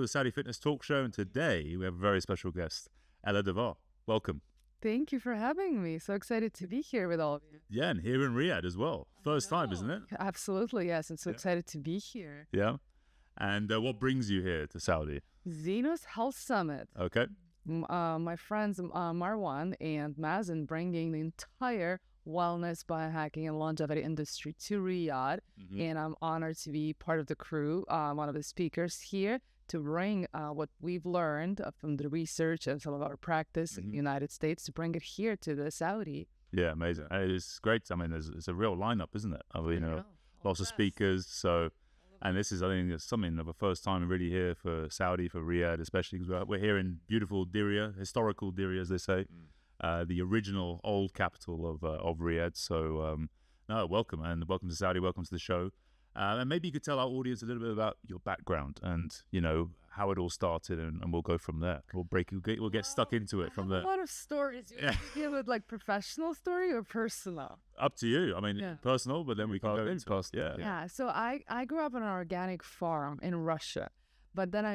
the Saudi Fitness Talk Show, and today we have a very special guest, Ella Davar. Welcome. Thank you for having me. So excited to be here with all of you. Yeah, and here in Riyadh as well. First time, isn't it? Absolutely, yes. I'm so excited to be here. Yeah. And what brings you here to Saudi? Zenos Health Summit. Okay. My friends Marwan and Mazen bringing the entire wellness, biohacking, and longevity industry to Riyadh. And I'm honored to be part of the crew, one of the speakers here, to bring what we've learned from the research and some of our practice in the United States to bring it here to the Saudi. Yeah, amazing. It's great. I mean, it's a real lineup, isn't it? I mean, lots of speakers. So, and this is, I think, it's something of a first time really here for Saudi, for Riyadh, especially because we're here in beautiful Diriyah, historical Diriyah, as they say, the original old capital of Riyadh. So, no, welcome, and welcome to Saudi. Welcome to the show. And maybe you could tell our audience a little bit about your background and, you know, how it all started, and we'll go from there. We'll get stuck into it from there. A lot of stories. You want to deal with like professional story or personal? Up to you. I mean, personal, but then we can go into personal. Yeah. So I grew up on an organic farm in Russia. But then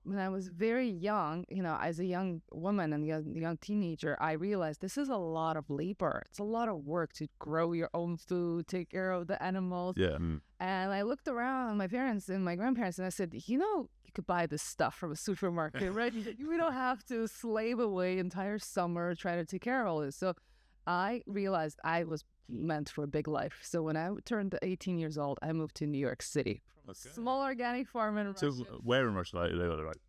when I was very young, you know, as a young woman and young teenager, I realized this is a lot of labor. It's a lot of work to grow your own food, take care of the animals. Yeah. And I looked around my parents and my grandparents and I said, you know, you could buy this stuff from a supermarket, right? We don't have to slave away entire summer trying to take care of all this. So I realized I was meant for a big life. So when I turned 18 years old, I moved to New York City. Small organic farm in Russia. So where in Russia? Like,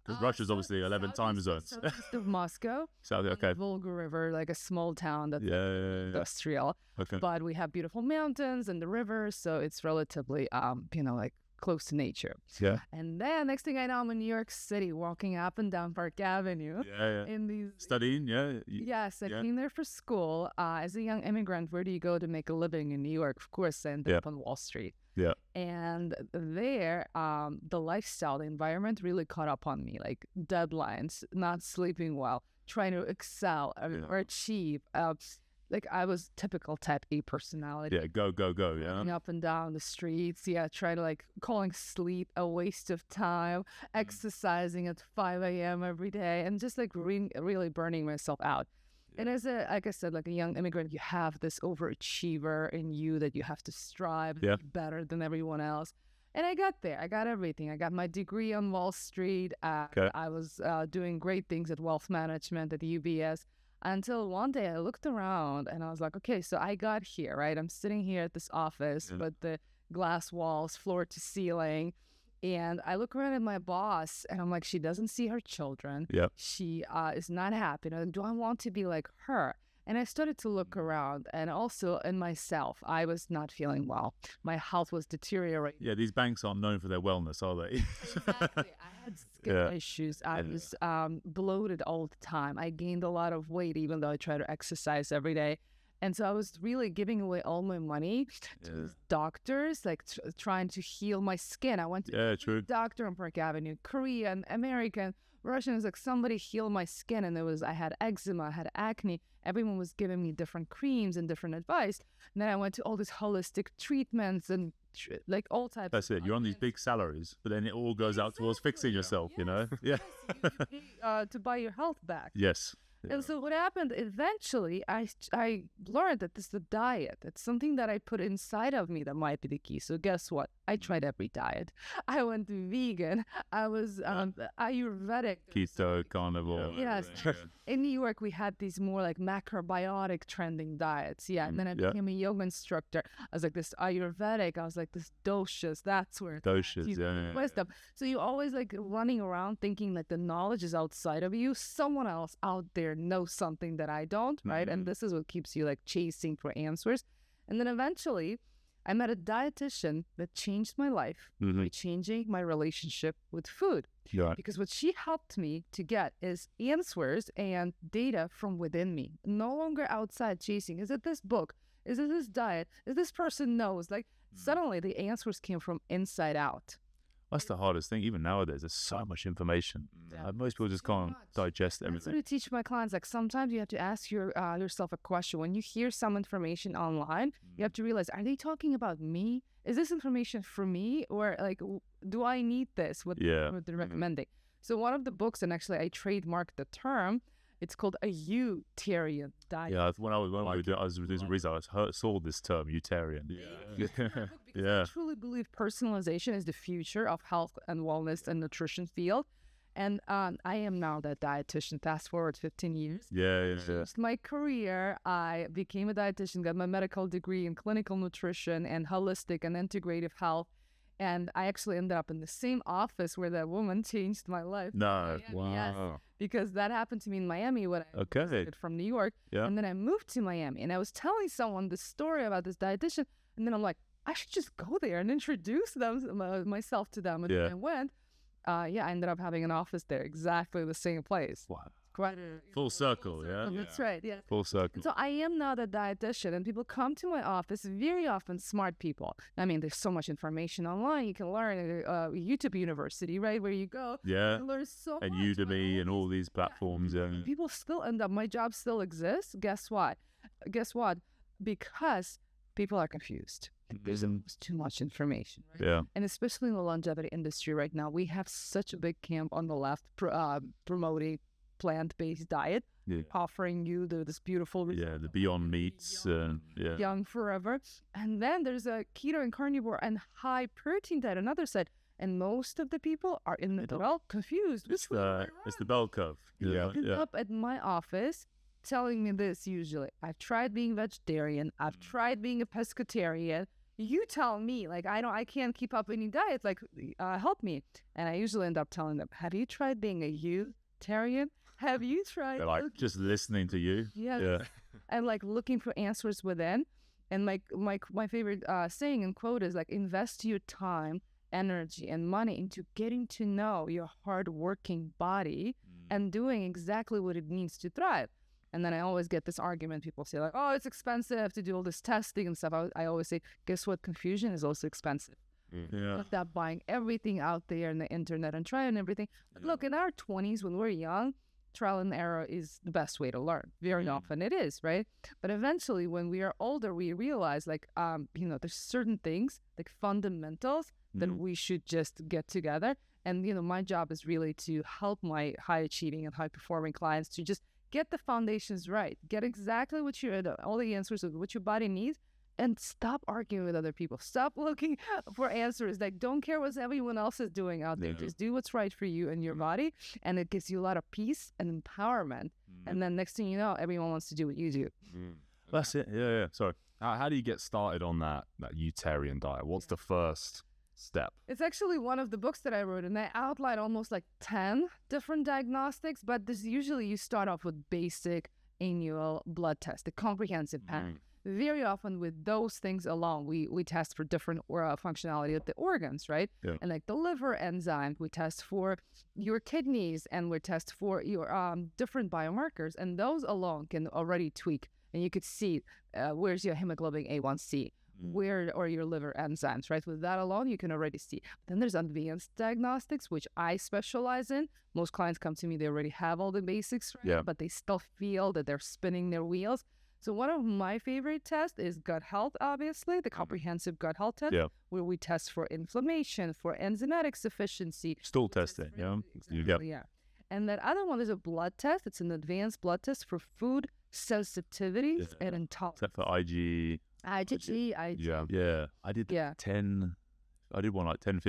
because Russia's obviously 11 time zones. Southeast of Moscow. Saudi, okay. Volga River, like a small town that's industrial. Okay. But we have beautiful mountains and the river, so it's relatively, like close to nature. Yeah. And then next thing I know, I'm in New York City, walking up and down Park Avenue. Yeah. In these studying, yeah. Yes, I came there for school. As a young immigrant, where do you go to make a living in New York? Of course, I ended up on Wall Street. Yeah. And there, the lifestyle, the environment really caught up on me, like deadlines, not sleeping well, trying to excel or achieve. Like I was typical type A personality. Yeah, go, yeah. Running up and down the streets, trying to like calling sleep a waste of time, exercising at 5 a.m. every day, and just like really burning myself out. And as like I said, like a young immigrant, you have this overachiever in you that you have to strive to be better than everyone else. And I got there. I got everything. I got my degree on Wall Street. I was doing great things at wealth management at UBS until one day I looked around and I was like, okay, so I got here, right? I'm sitting here at this office with the glass walls, floor to ceiling. And I look around at my boss and I'm like, she doesn't see her children. Yep. She is not happy. Do I want to be like her? And I started to look around, and also in myself, I was not feeling well. My health was deteriorating. Yeah, these banks aren't known for their wellness, are they? Exactly. I had skin issues. I was bloated all the time. I gained a lot of weight, even though I try to exercise every day. And so I was really giving away all my money to doctors, like trying to heal my skin. I went to a doctor on Park Avenue, Korean, American, Russian. Like, somebody heal my skin. And I had eczema, I had acne. Everyone was giving me different creams and different advice. And then I went to all these holistic treatments and like all types. That's it. You're on these big salaries, but then it all goes out towards fixing yourself, you know? Yeah. You pay, to buy your health back. Yes. And so what happened, eventually, I learned that this is a diet. It's something that I put inside of me that might be the key. So guess what? I tried every diet. I went vegan. I was Ayurvedic. Keto, carnivore. Yes. In New York, we had these more like macrobiotic trending diets. Yeah. And then I became a yoga instructor. I was like this Ayurvedic. I was like this doshas. That's where doshas, wisdom. So you always like running around thinking like the knowledge is outside of you. Someone else out there knows something that I don't, right? And this is what keeps you like chasing for answers. And then eventually I met a dietitian that changed my life by changing my relationship with food. Because what she helped me to get is answers and data from within me, no longer outside chasing. Is it this book? Is it this diet? Is this person knows? Like suddenly the answers came from inside out. That's the hardest thing. Even nowadays, there's so much information. Most people just can't digest everything. That's what I teach my clients. Like sometimes you have to ask yourself a question. When you hear some information online, you have to realize, are they talking about me? Is this information for me? Or like, do I need this? What they're recommending? So one of the books, and actually I trademarked the term, it's called a Utarian diet. Yeah, when I was doing some research, I saw this term, Utarian. I truly believe personalization is the future of health and wellness and nutrition field. And I am now that dietitian. Fast forward 15 years. Just my career, I became a dietitian, got my medical degree in clinical nutrition and holistic and integrative health. And I actually ended up in the same office where that woman changed my life. No, wow. Yes, because that happened to me in Miami when I visited from New York. Yeah. And then I moved to Miami, and I was telling someone the story about this dietitian. And then I'm like, I should just go there and introduce them myself to them. And then I went. I ended up having an office there, exactly the same place. wow. Quite a Full circle, yeah. That's right, yeah. Full circle. So I am now the dietitian, and people come to my office, very often smart people. I mean, there's so much information online. You can learn at YouTube University, right, where you go. Yeah. You can learn so And much. Udemy and all these platforms. Yeah. People still end up, my job still exists. Guess what? Because people are confused. There's too much information, right? Yeah. And especially in the longevity industry right now, we have such a big camp on the left promoting plant-based diet, offering you this beautiful The Beyond Meats and young forever. And then there's a keto and carnivore and high protein diet, another side. And most of the people are in the middle, confused. It's the bell curve. You end up at my office telling me this usually. I've tried being vegetarian. I've tried being a pescatarian. You tell me, like, I can't keep up any diet. Like, help me. And I usually end up telling them, have you tried being a Utarian? Have you tried? They're like just listening to you. Yeah. And like looking for answers within. And like my favorite saying and quote is like, invest your time, energy, and money into getting to know your hardworking body and doing exactly what it needs to thrive. And then I always get this argument. People say like, oh, it's expensive to do all this testing and stuff. I always say, guess what? Confusion is also expensive. Yeah. Stop buying everything out there in the internet and trying everything. But look, in our 20s, when we're young, trial and error is the best way to learn. Very often it is, right? But eventually, when we are older, we realize like, there's certain things, like fundamentals, that we should just get together. And, my job is really to help my high achieving and high performing clients to just get the foundations right, get exactly what all the answers of what your body needs, and stop arguing with other people. Stop looking for answers. Like, don't care what everyone else is doing out there. Just do what's right for you and your body, and it gives you a lot of peace and empowerment. And then next thing you know, everyone wants to do what you do. That's it. Yeah. Sorry. How do you get started on that Utarian diet? What's the first step? It's actually one of the books that I wrote, and I outline almost like 10 different diagnostics, but this usually you start off with basic annual blood test, the comprehensive panel. Very often with those things alone, we test for different functionality of the organs, right? Yeah. And like the liver enzyme, we test for your kidneys, and we test for your different biomarkers, and those alone can already tweak, and you could see where's your hemoglobin A1C, where are your liver enzymes, right? With that alone, you can already see. Then there's advanced diagnostics, which I specialize in. Most clients come to me, they already have all the basics, right? But they still feel that they're spinning their wheels. So one of my favorite tests is gut health, obviously, the comprehensive gut health test, where we test for inflammation, for enzymatic sufficiency. Stool testing, Exactly, yeah. And that other one is a blood test. It's an advanced blood test for food sensitivities and intolerance. Except for IgG. Yeah. I did 10. I did one like 10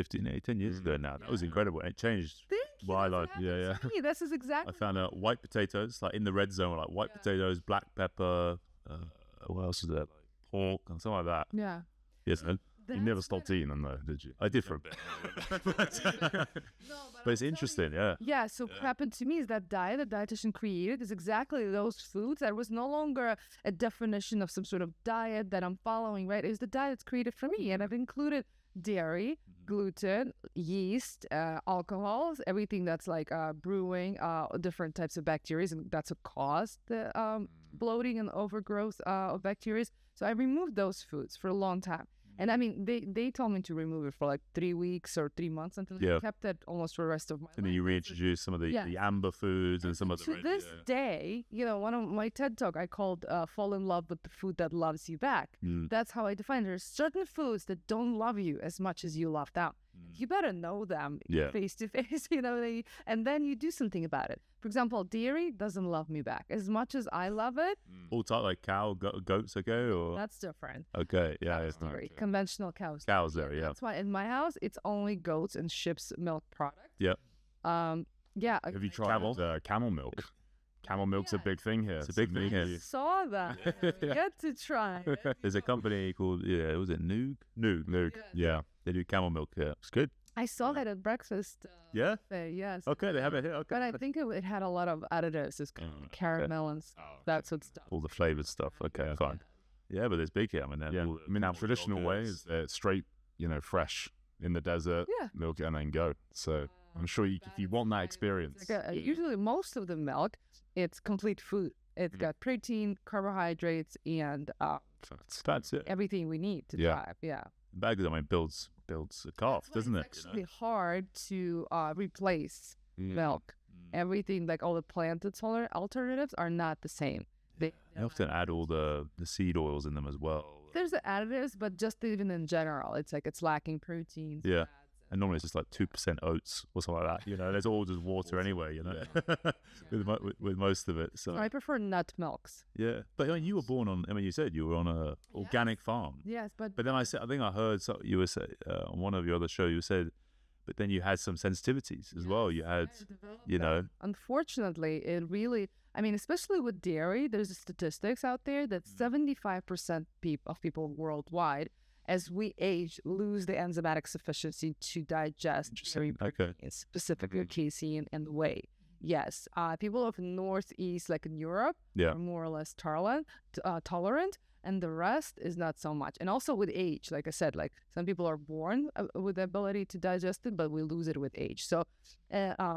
years ago now. That was incredible. It changed my life. Yeah. This is exactly. I found out white potatoes, like in the red zone, like white potatoes, black pepper. What else was there? Pork and something like that. Yeah. Yes, man. You never stopped eating them though, did you? I did for a bit. But it's interesting, Yeah, so what happened to me is that diet the dietitian created is exactly those foods. That was no longer a definition of some sort of diet that I'm following, right? It was the diet that's created for me. And I've included dairy, gluten, yeast, alcohols, everything that's like brewing, different types of bacteria, and that's what caused the bloating and overgrowth of bacteria. So I removed those foods for a long time. And I mean, they told me to remove it for like 3 weeks or 3 months until I kept it almost for the rest of my life. And then you reintroduce some of the amber foods and some of the to this day, one of my TED Talk I called Fall in Love with the Food That Loves You Back. That's how I define it. There's certain foods that don't love you as much as you love them. you better know them Yeah. face to face, and then you do something about it. For example, dairy doesn't love me back as much as I love it. All type like cow, goats, okay, or That's different. okay, yeah, Cows it's not dairy, conventional cows. cows there, yeah, That's why in my house it's only goats and sheep's milk product. yeah. Yeah. Have you tried Camel? camel milk? Camel milk's a big thing here. It's a big thing I here. saw that. Get to try it. There's a company called was it Noog? Noog. Yeah. They do camel milk. Yeah, it's good. I saw that at breakfast. Yeah. Buffet, yes. Okay, they have it here. Okay. But I think it had a lot of additives, it's kind of caramel and that sort of stuff. All the flavored stuff. Okay, fine. Yeah, but it's big here. I mean, Yeah. all I mean, the camel traditional way yogurts. is straight, fresh in the desert, Yeah. milk it and then go. So I'm sure if you want that experience. Like usually most of the milk, it's complete food. It's got protein, carbohydrates, and That's it. everything we need to Yeah. thrive. Yeah. Bag, I mean, builds a calf, doesn't it? It's actually hard to replace milk. Everything, like all the plant alternatives, are not the same. They often add all the seed oils in them as well. There's the additives, but just even in general, it's lacking proteins. Yeah. fats, And normally it's just like 2% oats or something like that. There's all just water anyway, with most of it. So So I prefer nut milks. yeah. But I mean, you were born on. I mean, you said you were on a organic farm. Yes, but But then I think I heard you were say on one of your other shows. You said, but then you had some sensitivities as well. You had, unfortunately, it really, I mean, especially with dairy, there's statistics out there that 75% of people worldwide, as we age, lose the enzymatic sufficiency to digest dairy proteins, specifically casein and whey. Yes, people of Northeast, like in Europe, Yeah. are more or less tolerant, and the rest is not so much. And also with age, like I said, like some people are born with the ability to digest it, but we lose it with age. So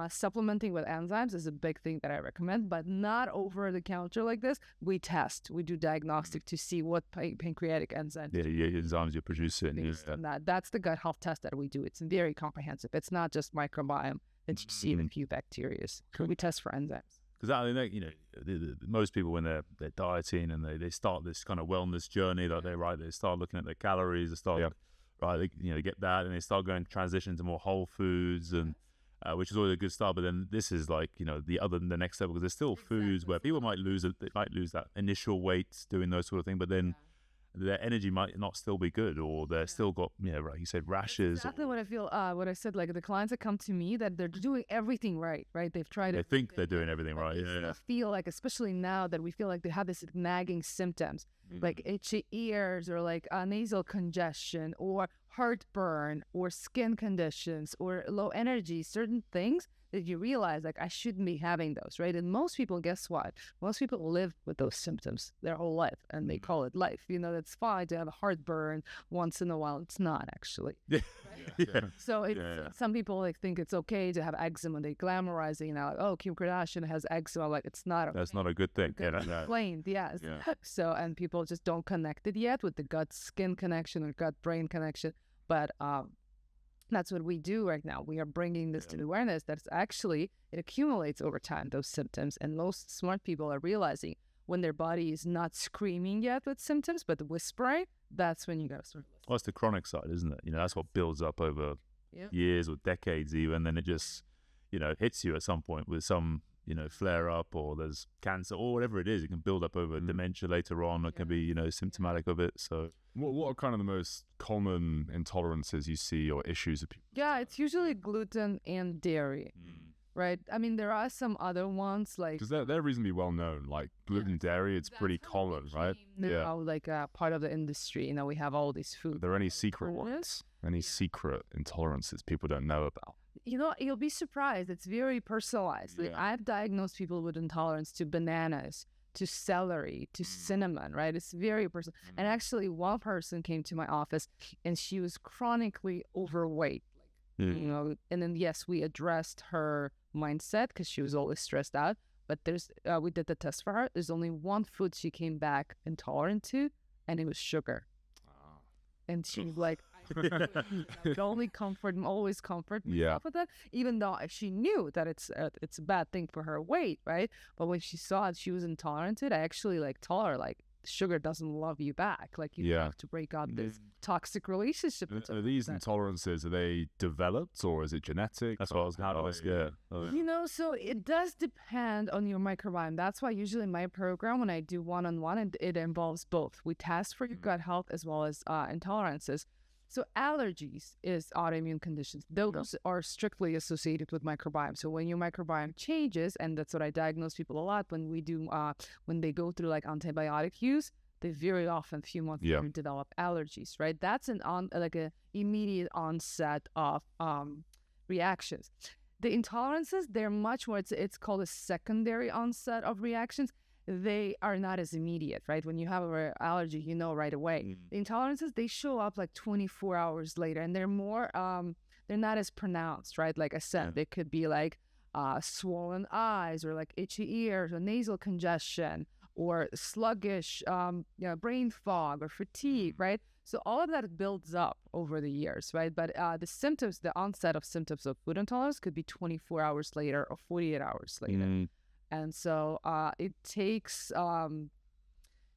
supplementing with enzymes is a big thing that I recommend, but not over the counter like this. We do diagnostic to see what pancreatic enzymes. Yeah, enzymes you're producing. Based on that. That's the gut health test that we do. It's very comprehensive. It's not just microbiome. It's just even a few bacteria. We test for enzymes. Because I think most people when they're dieting and they start this kind of wellness journey that they start looking at their calories, they start they get that and they start going transition to more whole foods and which is always a good start. But then this is like the next level because there's still foods where people might lose that initial weight doing those sort of things, but then their energy might not still be good, or they're still got, like you said, rashes. That's exactly what I feel. What I said, like the clients that come to me that they're doing everything right? They've tried. They think they're doing everything right. They still feel like, especially now that we feel like they have this nagging symptoms, like itchy ears, or like nasal congestion, or heartburn, or skin conditions, or low energy. Certain things that you realize, like, I shouldn't be having those, right? And most people, guess what? Most people live with those symptoms their whole life, and they call it life. That's fine to have a heartburn once in a while. It's not, actually. So some people think it's okay to have eczema. They glamorize it, like, oh, Kim Kardashian has eczema. Like, it's not. That's not a good thing. Explained, yes. So, and people just don't connect it yet with the gut-skin connection or gut-brain connection. But that's what we do right now. We are bringing this to the awareness that it accumulates over time, those symptoms. And most smart people are realizing when their body is not screaming yet with symptoms, but whispering, that's when you got to start listening. Well, it's the chronic side, isn't it? That's what builds up over years or decades even. Then it just, hits you at some point with some, flare up, or there's cancer or whatever it is. It can build up over dementia later on. It can be, symptomatic of it. So what are kind of the most common intolerances you see or issues that people? Yeah, it's usually gluten and dairy, right? I mean, there are some other ones like, because they're reasonably well known, like gluten, dairy. It's pretty common, right? Now, like part of the industry. We have all these foods. Are there any secret ones? Any secret intolerances people don't know about? You'll be surprised. It's very personalized. Like, I've diagnosed people with intolerance to bananas, to celery, to cinnamon, right? It's very personal. And actually, one person came to my office and she was chronically overweight. And then, yes, we addressed her mindset because she was always stressed out. But we did the test for her. There's only one food she came back intolerant to, and it was sugar. And she was like, always comfort myself with that, even though she knew that it's a bad thing for her weight, right? But when she saw it, she was intolerant to it. I actually told her, like, sugar doesn't love you back. Like you have to break up this toxic relationship. Are these intolerances, are they developed or is it genetic? That's what I was going to ask. You know, so it does depend on your microbiome. That's why usually my program, when I do one-on-one, it involves both. We test for your gut health as well as intolerances. So allergies is autoimmune conditions. Those are strictly associated with microbiome. So when your microbiome changes, and that's what I diagnose people a lot when we do, when they go through like antibiotic use, they very often, few months later, develop allergies, right? That's like a immediate onset of reactions. The intolerances, they're much more, it's called a secondary onset of reactions. They are not as immediate, right? When you have an allergy, you know right away. The intolerances, they show up like 24 hours later, and they're more, they're not as pronounced, right? Like I said, they could be like swollen eyes or like itchy ears or nasal congestion or sluggish brain fog or fatigue, right? So all of that builds up over the years, right? But the symptoms, the onset of symptoms of food intolerance could be 24 hours later or 48 hours later. And so it takes,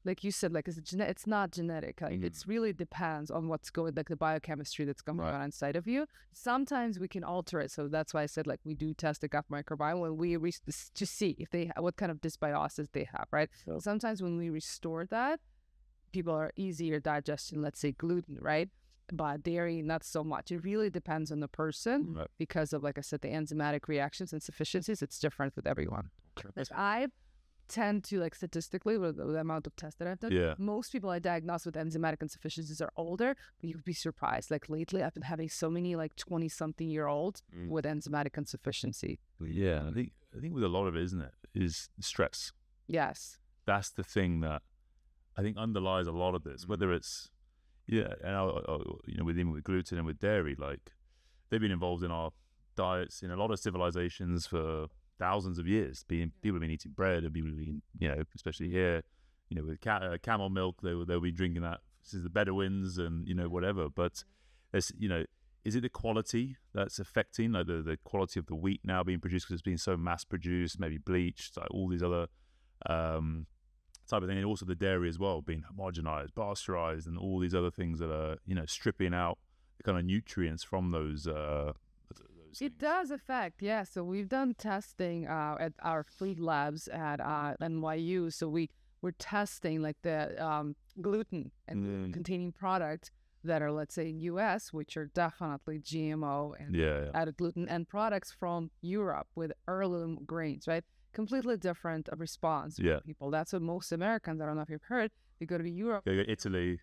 like you said, like it's not genetic. Like it's really depends on what's going, like the biochemistry that's going on inside of you. Sometimes we can alter it. So that's why I said, like, we do test the gut microbiome when we to see if they what kind of dysbiosis they have, right? So sometimes when we restore that, people are easier digestion, let's say gluten, right? But dairy, not so much. It really depends on the person because of, like I said, the enzymatic reactions and insufficiencies. It's different with everyone. But I tend to, like, statistically, with the amount of tests that I've done, most people I diagnose with enzymatic insufficiencies are older, but you'd be surprised. Like, lately, I've been having so many, like, 20-something-year-olds with enzymatic insufficiency. Yeah, I think with a lot of it, isn't it, is stress. Yes. That's the thing that I think underlies a lot of this, whether it's, and with gluten and with dairy, like, they've been involved in our diets in a lot of civilizations for thousands of years. People have been eating bread, and people have been, especially here, with camel milk, they'll be drinking that. This is the Bedouins, and whatever. But there's, is it the quality that's affecting, like the quality of the wheat now being produced because it's been so mass produced, maybe bleached, like all these other type of thing, and also the dairy as well being homogenized, pasteurized, and all these other things that are stripping out the kind of nutrients from those. It does affect, yeah. So we've done testing at our food labs at NYU. So we're testing like the gluten and containing products that are, let's say, in US, which are definitely GMO and added gluten, and products from Europe with heirloom grains, right? Completely different response from people. That's what most Americans, I don't know if you've heard, they go to Europe. They go to Italy,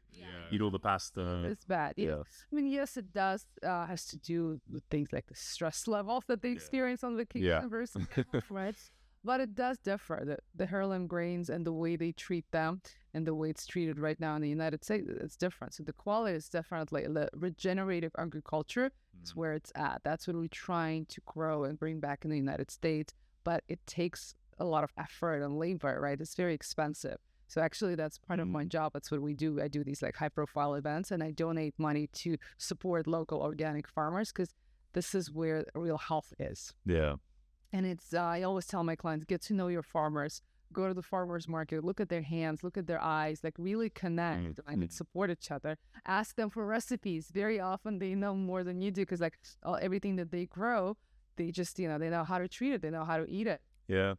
eat all the pasta. It's bad. Yeah. I mean, yes, it does has to do with things like the stress levels that they experience on vacation versus right? But it does differ. The heirloom grains and the way they treat them and the way it's treated right now in the United States, it's different. So the quality is definitely, the regenerative agriculture is where it's at. That's what we're trying to grow and bring back in the United States. But it takes a lot of effort and labor, right? It's very expensive. So actually, that's part of my job. That's what we do. I do these like high-profile events, and I donate money to support local organic farmers because this is where real health is. Yeah. And it's I always tell my clients, get to know your farmers. Go to the farmers market, look at their hands, look at their eyes, like really connect and support each other. Ask them for recipes. Very often they know more than you do because like everything that they grow, they just, they know how to treat it. They know how to eat it. Yeah.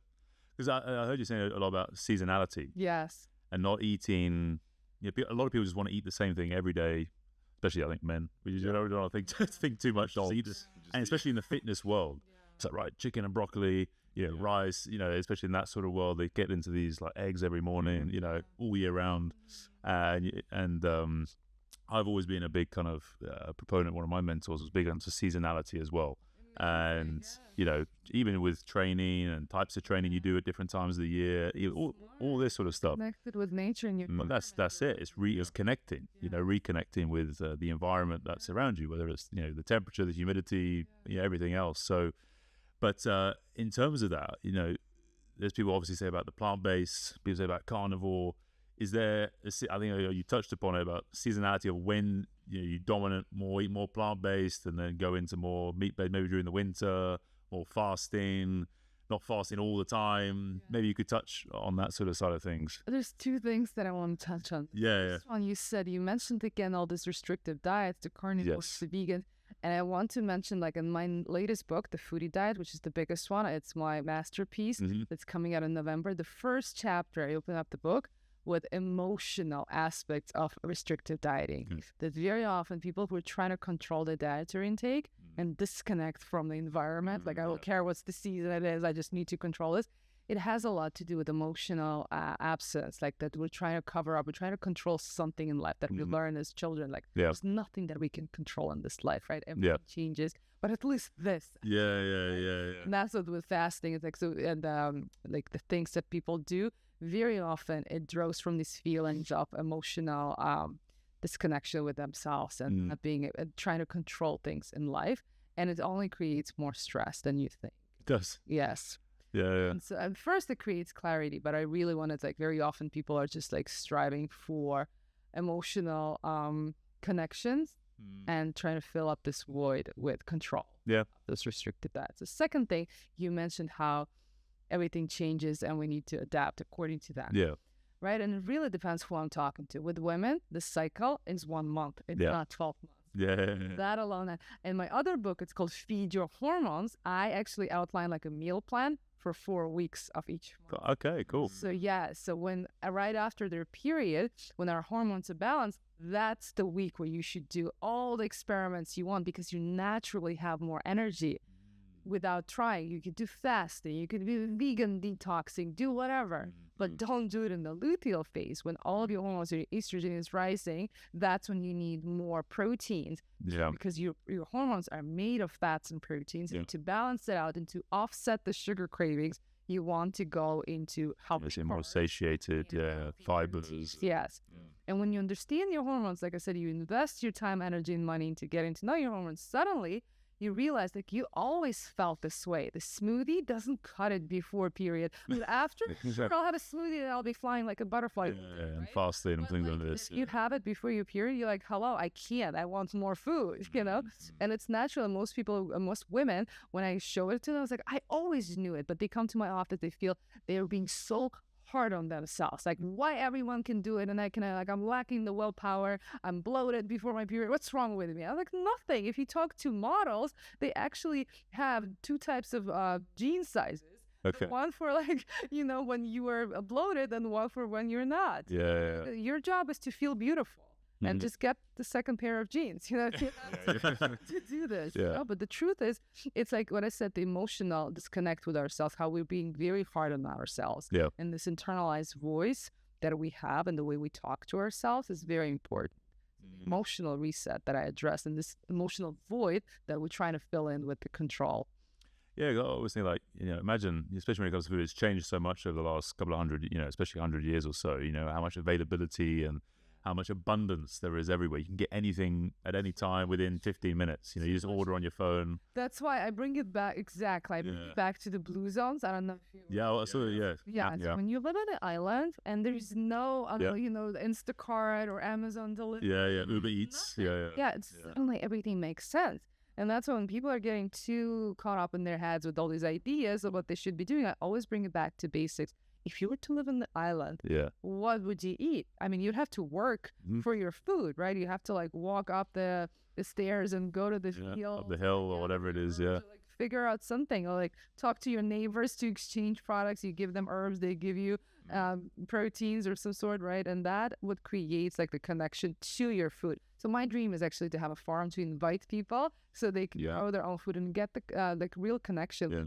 Because I heard you saying a lot about seasonality. Yes. And not eating, a lot of people just want to eat the same thing every day, especially I think men. We don't want to think too much. And especially in the fitness world. It's like, right, chicken and broccoli, rice, especially in that sort of world, they get into these like eggs every morning, all year round. And I've always been a big kind of proponent. One of my mentors was big into seasonality as well. And, even with training and types of training you do at different times of the year, all this sort of stuff. Connected with nature. And that's it. It's connecting, reconnecting with the environment that's around you, whether it's, the temperature, the humidity, everything else. So, but in terms of that, there's people obviously say about the plant-based, people say about carnivore. Is there, I think you touched upon it, about seasonality of when you dominant more, eat more plant-based and then go into more meat-based, maybe during the winter, or fasting. not fasting all the time. Maybe you could touch on that sort of side of things. There's two things that I want to touch on. Yeah. First one, you mentioned again all these restrictive diets, the carnivores, the vegan. And I want to mention, like, in my latest book, The Foodie Diet, which is the biggest one, it's my masterpiece that's coming out in November. The first chapter, I open up the book with emotional aspects of restrictive dieting. That very often people who are trying to control their dietary intake and disconnect from the environment, like, I don't care what's the season it is, I just need to control this. It has a lot to do with emotional absence, like that we're trying to cover up, we're trying to control something in life that we learn as children. Like, there's nothing that we can control in this life, right? Everything changes, but at least this. Yeah. And that's what with fasting is like. So, and like the things that people do, very often it draws from these feelings of emotional disconnection with themselves and not being trying to control things in life, and it only creates more stress than you think. It does. Yes. Yeah. And so at first it creates clarity, but I really wanted, like, very often people are just like striving for emotional connections and trying to fill up this void with control. Yeah. Those restricted diets. The second thing, you mentioned how everything changes and we need to adapt according to that. Yeah. Right? And it really depends who I'm talking to. With women, the cycle is 1 month. It's not 12 months. Yeah. That alone. In my other book, it's called Feed Your Hormones. I actually outline like a meal plan for 4 weeks of each month. Okay, cool. So when right after their period, when our hormones are balanced, that's the week where you should do all the experiments you want, because you naturally have more energy without trying. You could do fasting, you could do vegan detoxing, do whatever, but don't do it in the luteal phase when all of your hormones, your estrogen is rising. That's when you need more proteins. Yeah. Because your hormones are made of fats and proteins, and to balance it out and to offset the sugar cravings, you want to go into healthy, more satiated, fibers. Yes. And when you understand your hormones, like I said, you invest your time, energy, and money into getting to know your hormones. Suddenly, you realize, like, you always felt this way. The smoothie doesn't cut it before period. But after, sure, I'll have a smoothie and I'll be flying like a butterfly. And fasting and things like this. You have it before your period, you're like, hello, I can't. I want more food, you know? And it's natural. And most people, most women, when I show it to them, I was like, I always knew it. But they come to my office, they feel they're being so hard on themselves, like, why everyone can do it and I can, like, I'm lacking the willpower, I'm bloated before my period, what's wrong with me? I'm like, nothing. If you talk to models, they actually have 2 types of gene sizes. Okay. One for, like, you know, when you are bloated, and one for when you're not. Yeah. Your job is to feel beautiful and just get the second pair of jeans, you know, to do this. Yeah. You know? But the truth is, it's like what I said, the emotional disconnect with ourselves, how we're being very hard on ourselves. Yeah. And this internalized voice that we have and the way we talk to ourselves is very important. Emotional reset that I address, and this emotional void that we're trying to fill in with the control. Yeah, I always think, like, you know, imagine, especially when it comes to food, it's changed so much over the last couple of hundred, you know, especially 100 years or so, you know, how much availability and how much abundance there is everywhere. You can get anything at any time within 15 minutes. You know, you just order on your phone. That's why I bring it back. Exactly. I bring it back to the blue zones. I don't know if you... Yeah, absolutely, Yeah. So when you live on an island and there's no, you know, Instacart or Amazon delivery. Yeah. Uber Eats. Yeah, suddenly everything makes sense. And that's when people are getting too caught up in their heads with all these ideas of what they should be doing. I always bring it back to basics. If you were to live on the island, what would you eat? I mean, you'd have to work for your food, right? You have to, like, walk up the stairs and go to the hill. Up the hill or whatever it is, to, like, figure out something, or, like, talk to your neighbors to exchange products. You give them herbs, they give you proteins or some sort, right? And that what creates, like, the connection to your food. So my dream is actually to have a farm to invite people so they can grow their own food and get the like real connection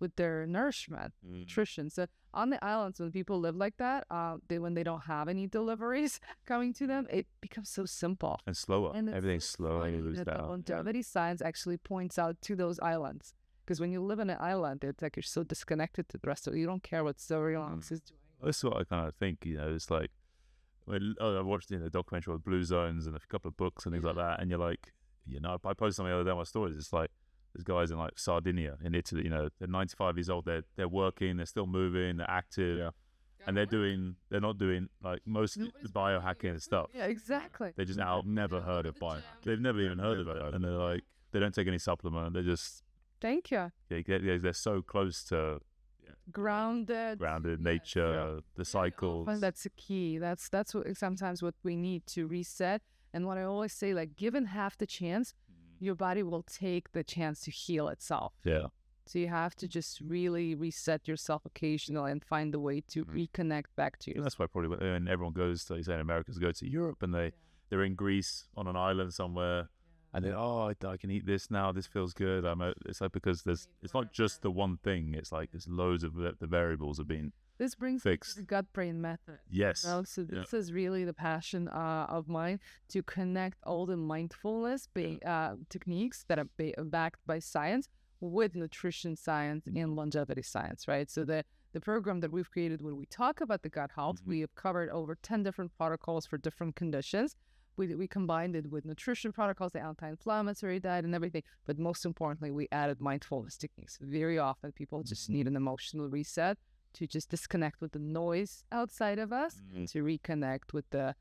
with their nourishment, nutrition. So on the islands, when people live like that, when they don't have any deliveries coming to them, it becomes so simple. And slower. And everything's slower. You lose the that. longevity science actually points out to those islands. Because when you live on an island, it's like you're so disconnected to the rest of it. You don't care what everyone else is doing. That's what I kind of think, you know, it's like, I watched the documentary with Blue Zones and a couple of books and things like that, and you're like, you know, I posted something the other day on my stories. It's like, there's guys in, like, Sardinia in Italy, you know, they're 95 years old, they're working, they're still moving, they're active, and they're not doing, like, most of the biohacking and stuff. Yeah, exactly. They just never heard of biohacking. They've never even heard of it, and they're like, they don't take any supplement. They're just Thank you. They're so close to Grounded. nature, the cycles. Often that's the key. That's what sometimes what we need to reset. And what I always say, like, given half the chance, your body will take the chance to heal itself. Yeah. So you have to just really reset yourself occasionally and find a way to reconnect back to yourself. That's why probably when everyone goes to, say, Americans go to Europe and they're in Greece on an island somewhere, and then I can eat this now. This feels good. It's like because it's not just the one thing. It's like there's loads of the variables have been This brings fixed. me to the gut-brain method. Yes. So this is really the passion of mine, to connect all the mindfulness techniques that are backed by science with nutrition science and longevity science, right? So the program that we've created, when we talk about the gut health, we have covered over 10 different protocols for different conditions. We combined it with nutrition protocols, the anti-inflammatory diet and everything. But most importantly, we added mindfulness techniques. Very often people just need an emotional reset to just disconnect with the noise outside of us, to reconnect with the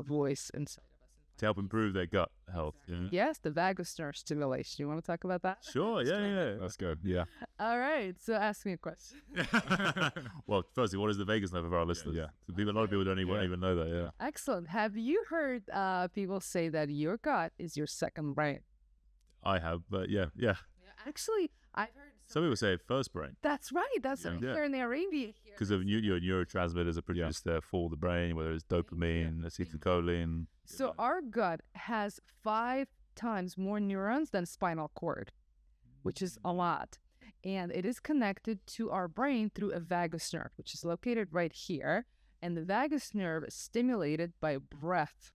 voice inside of us. To help improve their gut health. Exactly. Yes, the vagus nerve stimulation. You want to talk about that? Sure, yeah. Let's go. Yeah. All right, so ask me a question. Well, firstly, what is the vagus nerve for our listeners? Yeah. A lot of people don't even know that, yeah. Excellent. Have you heard people say that your gut is your second brain? I have, but yeah. Actually, I've heard Some people say first brain. that's right. That's what here in the Arabia here. Because of your neurotransmitters are produced there for the brain, whether it's dopamine, acetylcholine. So our gut has 5 times more neurons than spinal cord, which is a lot. And it is connected to our brain through a vagus nerve, which is located right here. And the vagus nerve is stimulated by breath.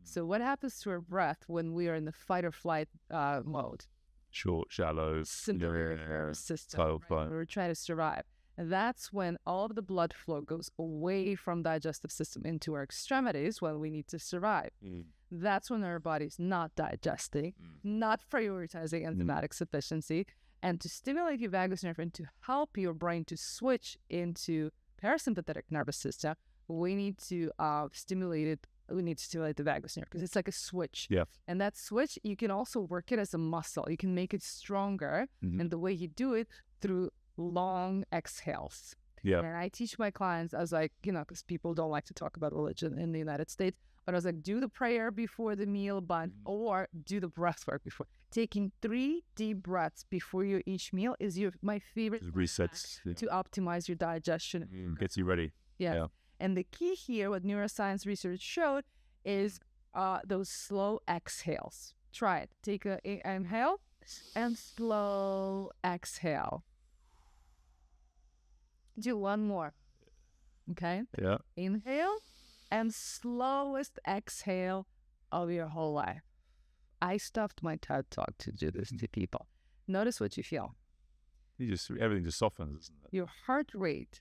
So what happens to our breath when we are in the fight or flight mode? Short, shallow, Sympathetic nervous system, Title right? We're trying to survive. And that's when all of the blood flow goes away from digestive system into our extremities when we need to survive. That's when our body's not digesting, not prioritizing enzymatic sufficiency. And to stimulate your vagus nerve and to help your brain to switch into parasympathetic nervous system, we need to stimulate it. We need to stimulate the vagus nerve because it's like a switch. Yeah. And that switch, you can also work it as a muscle. You can make it stronger. And the way you do it through long exhales. Yeah. And I teach my clients, I was like, because people don't like to talk about religion in the United States, but I was like, do the prayer before the meal, or do the breath work before. Taking 3 deep breaths before your each meal is my favorite It resets. to optimize your digestion. Gets you ready. Yeah. And the key here, what neuroscience research showed, is those slow exhales. Try it. Take an inhale and slow exhale. Do one more. Okay? Yeah. Inhale and slowest exhale of your whole life. I stuffed my TED Talk to do this to people. Notice what you feel. Everything just softens, isn't it? Your heart rate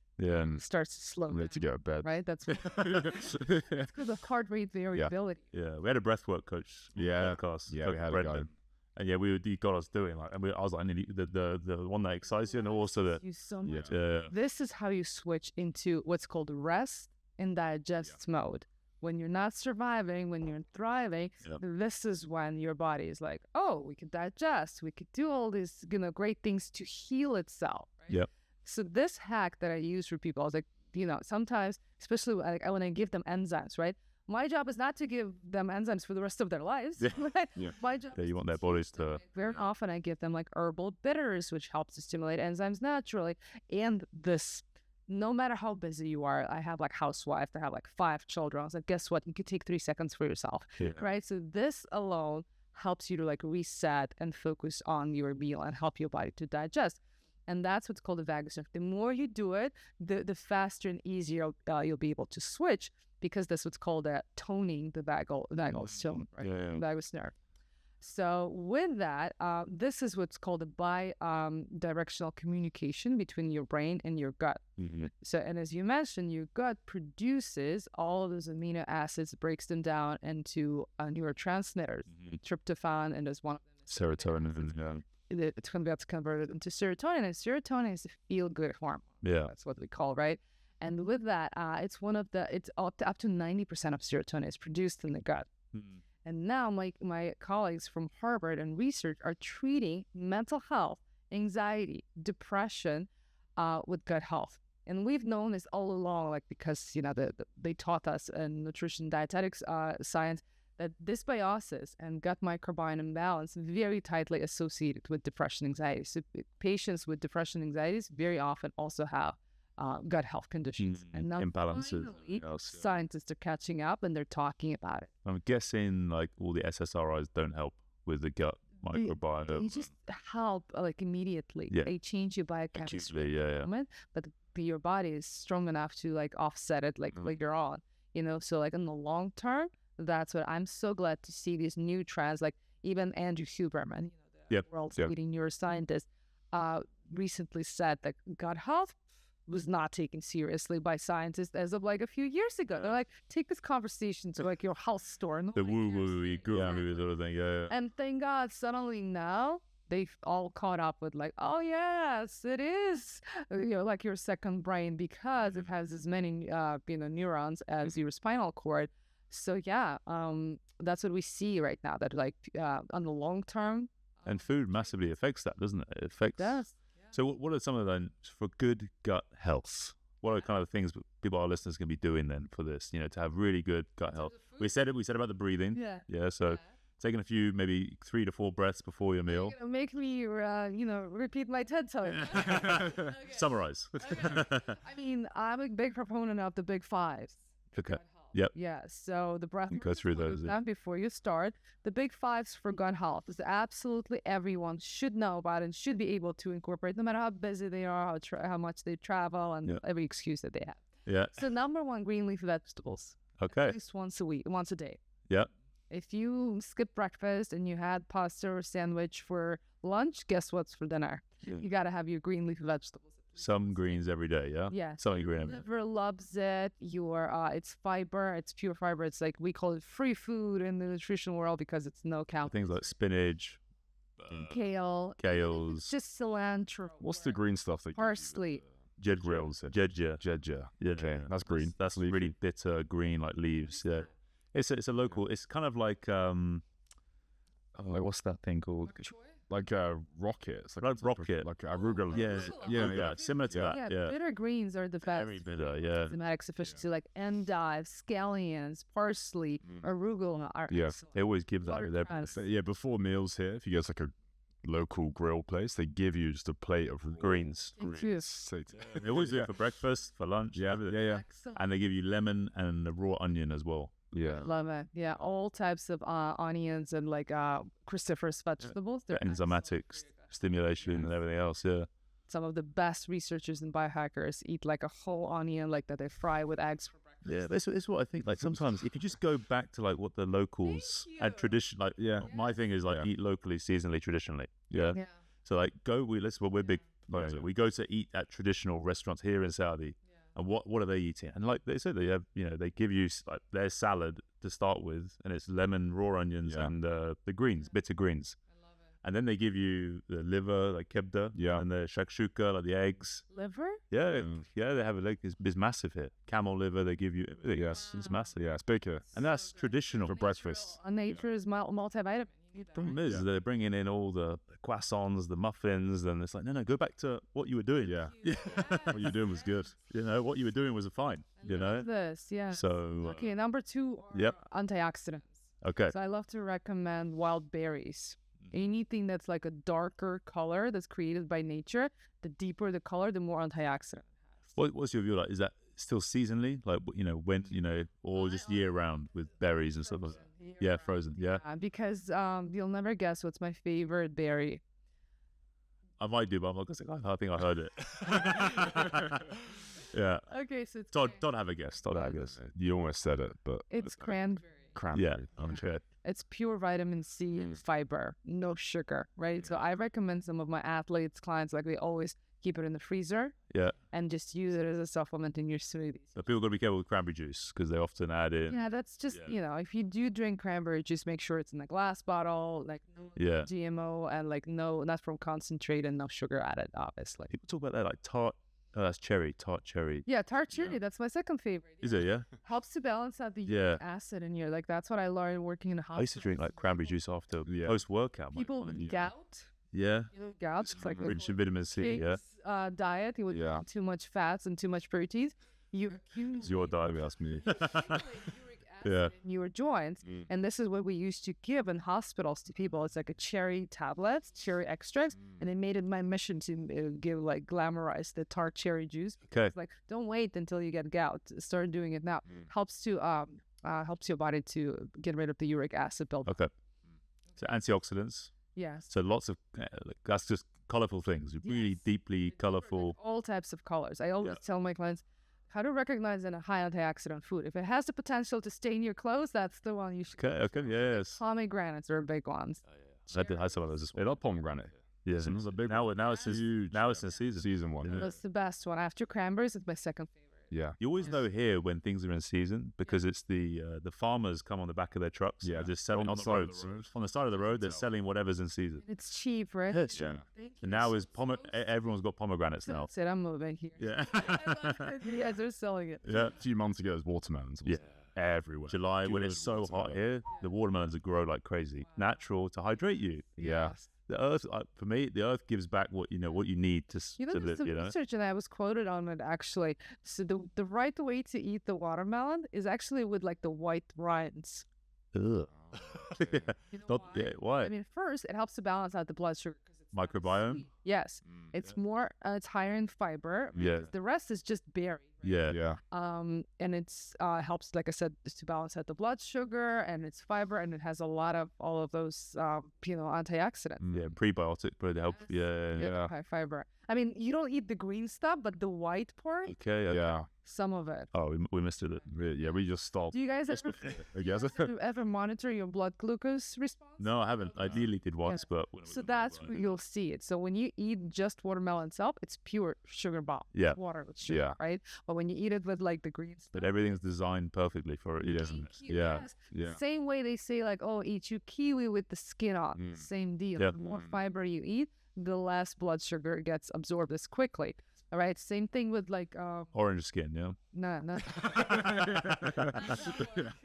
starts to slow I'm ready to go to bed. right? That's because of heart rate variability. Yeah, we had a breathwork coach. Yeah. Podcast. Yeah, Coach we had a Brendan. guy. And yeah, he got us doing I was like, I need the one that excites you, and also the You so much. yeah. This is how you switch into what's called rest and digest mode. When you're not surviving, when you're thriving, this is when your body is like, oh, we could digest, we could do all these great things to heal itself. Right? Yep. So this hack that I use for people, I was like, sometimes, especially when I give them enzymes, right? My job is not to give them enzymes for the rest of their lives. Right? My job is You want their bodies to. very often I give them like herbal bitters, which helps to stimulate enzymes naturally. And this, no matter how busy you are, I have like housewife that have like 5 children. I was like, guess what? You could take 3 seconds for yourself, right? So this alone helps you to like reset and focus on your meal and help your body to digest. And that's what's called the vagus nerve. The more you do it, the faster and easier you'll be able to switch, because that's what's called toning the vagal stone, right? Vagus nerve. So with that, this is what's called a bi-directional communication between your brain and your gut. So, and as you mentioned, your gut produces all of those amino acids, breaks them down into neurotransmitters, tryptophan, and there's one of them. Serotonin. It's going to be able to convert it into serotonin, and serotonin is a feel-good hormone. Yeah. That's what we call, right? And with that, it's up to 90% of serotonin is produced in the gut. And now my colleagues from Harvard and research are treating mental health anxiety, depression with gut health. And we've known this all along, like because they taught us in nutrition dietetics science that dysbiosis and gut microbiome imbalance very tightly associated with depression, anxiety. So patients with depression, anxieties very often also have gut health conditions. And now imbalances. finally, scientists are catching up and they're talking about it. I'm guessing like all the SSRIs don't help with the gut microbiome. They just help like immediately. Yeah. They change your biochemistry Acutely, moment, but your body is strong enough to like offset it like later on. So like in the long term, that's what I'm so glad to see these new trends. Like even Andrew Huberman, the world's leading neuroscientist, recently said that gut health was not taken seriously by scientists as of like a few years ago. They're like, take this conversation to like your health store. The woo-woo guru sort of thing, yeah. And thank God, suddenly now they've all caught up with like, oh yes, it is, like your second brain because it has as many, neurons as your spinal cord. So yeah, that's what we see right now. That like on the long term. And food massively affects that, doesn't it? It affects. It does. So what are some of them for good gut health? What are kind of things our listeners can be doing then for this? To have really good gut health. We said about the breathing. Yeah. Yeah. So taking a few, maybe 3 to 4 breaths before your meal. Make me, repeat my TED Talk. Okay. Summarize. I mean, I'm a big proponent of the big fives. Okay. Yep. Yeah. So the breath. Go through those before you start. The big fives for gut health is absolutely everyone should know about and should be able to incorporate, no matter how busy they are, how much they travel, and every excuse that they have. Yeah. So number one, green leafy vegetables. Okay. At least once a day. Yeah. If you skip breakfast and you had pasta or sandwich for lunch, guess what's for dinner? Yeah. You got to have your green leafy vegetables. Some greens every day, yeah? Yeah. Something green every day. Liver loves it. It's fiber. It's pure fiber. It's like, we call it free food in the nutrition world because it's no calories. Things like spinach, kales. Just cilantro. What's the green stuff that parsley? Jedja. Yeah. Okay, that's green. That's really bitter green, like leaves. Yeah. It's a local. It's kind of like what's that thing called? Like a rocket. It's like rocket. Like arugula. Yeah. Similar to that. Yeah. Bitter greens are the best. Very bitter, yeah. Enzymatic sufficiency, like endive, scallions, parsley, arugula. They always give that. Yeah, before meals here, if you go to like a local grill place, they give you just a plate of greens. They always do it for breakfast, for lunch. Yeah. And they give you lemon and a raw onion as well. Yeah. Love it. Yeah, all types of onions and like cruciferous vegetables. They're enzymatic stimulation and everything else, yeah. Some of the best researchers and biohackers eat like a whole onion like that they fry with eggs for breakfast. Yeah, that's what I think. Like sometimes if you just go back to like what the locals and tradition, like my thing is like eat locally, seasonally, traditionally. Yeah. So like we're big. We go to eat at traditional restaurants here in Saudi. And what are they eating? And like they said, they have, they give you like their salad to start with, and it's lemon, raw onions, and the greens, bitter greens. I love it. And then they give you the liver, like kebda, and the shakshuka, like the eggs. Liver? Yeah, they have it's massive here. Camel liver, they give you everything. Yes, it's massive. Yeah, it's bigger. And that's traditional for breakfast. Nature's multivitamin. Problem is, they're bringing in all the croissants, the muffins, and it's like, no, go back to what you were doing. Yeah. What you were doing was good. What you were doing was fine. So okay, number 2 are antioxidants. Okay. So I love to recommend wild berries. Anything that's like a darker color that's created by nature, the deeper the color, the more antioxidant it has. What's your view like? Is that still seasonally, like when or just year round with berries and stuff like that? Yeah, frozen. Yeah. Because you'll never guess what's my favorite berry. I might do, but I'm not gonna say. I think I heard it. Yeah. Okay, so it's don't have a guess. Don't have a guess. You almost said it, but it's cranberry. Yeah, I'm sure. It's pure vitamin C and fiber, no sugar, right? So I recommend some of my athletes, clients, like they always keep it in the freezer. Yeah. And just use it as a supplement in your smoothies. But people got to be careful with cranberry juice because they often add in. Yeah, that's just, if you do drink cranberry juice, make sure it's in a glass bottle, like no GMO and like not from concentrate and no sugar added, obviously. People talk about that like tart. Oh, that's tart cherry. Yeah, tart cherry. That's my second favorite. Is it? Yeah. Helps to balance out the uric acid in you. Like that's what I learned working in a hospital. I used to drink like cranberry juice after post-workout. People with gout, Yeah. gout. It's like Rich in vitamin C. Yeah. Diet. You would eat too much fats and too much proteins. You It's your diet, if you ask me. Yeah. in your joints, and this is what we used to give in hospitals to people. It's like a cherry tablets, cherry extracts, and it made it my mission to give like glamorize the tart cherry juice. Okay. It's like, don't wait until you get gout. Start doing it now. Helps your body to get rid of the uric acid buildup. Okay. So antioxidants. Yes. So lots of that's just colorful things. Really deeply colorful. Like all types of colors. I always tell my clients how to recognize in a high antioxidant food. If it has the potential to stain your clothes, that's the one you should. Okay. Yes. Pomegranates are big ones. I had some of those as They well. love pomegranate. Yeah. It's a big Now one. it's Huge. now it's in season. Season one. That's the best one. After cranberries, it's my second favorite. Yeah. You always know here when things are in season because it's the farmers come on the back of their trucks. Yeah. They're just selling On on the the side of roads. the road. On the side of the road, they're selling whatever's in season. It's cheap, right? Yes, Yeah. And now is everyone's got pomegranates now. That's it. I'm moving here. Yeah. Yes, they're selling it. Yeah. A few months ago, it was watermelons. Yeah. Everywhere. July, when Good it's so hot watermelon. here, the watermelons will grow like crazy. Natural to hydrate you. Yeah. Yes. The earth, for me, the earth gives back what you need to You know, to there's live. some You know. research, and I was quoted on it actually. So the right way to eat the watermelon is actually with like the white rinds. Ugh. You know Why? I mean, first, it helps to balance out the blood sugar. 'Cause it's not Microbiome? sweet. Yes. It's more, it's higher in fiber. Yeah. The rest is just berry. Yeah. Yeah. And it's helps, like I said, to balance out the blood sugar, and it's fiber, and it has a lot of all of those, antioxidants. Yeah. Prebiotic, but it help. Yeah. Yeah. High fiber. I mean, you don't eat the green stuff, but the white part, Okay. Yeah. some of it. Oh, we missed it. We just stopped. Do you guys ever, I guess. ever monitor your blood glucose response? No, I haven't. I ideally did once, but So that's where you'll see it. So when you eat just watermelon itself, it's pure sugar bomb. Yeah. Water with sugar, Yeah. right? But when you eat it with like the green stuff, but everything's designed perfectly for it, isn't it? Yeah. yes. Yeah. Same way they say like, oh, eat your kiwi with the skin on. Same deal. Yeah. The more fiber you eat, the less blood sugar gets absorbed as quickly. All right. Same thing with like Orange skin, yeah. no.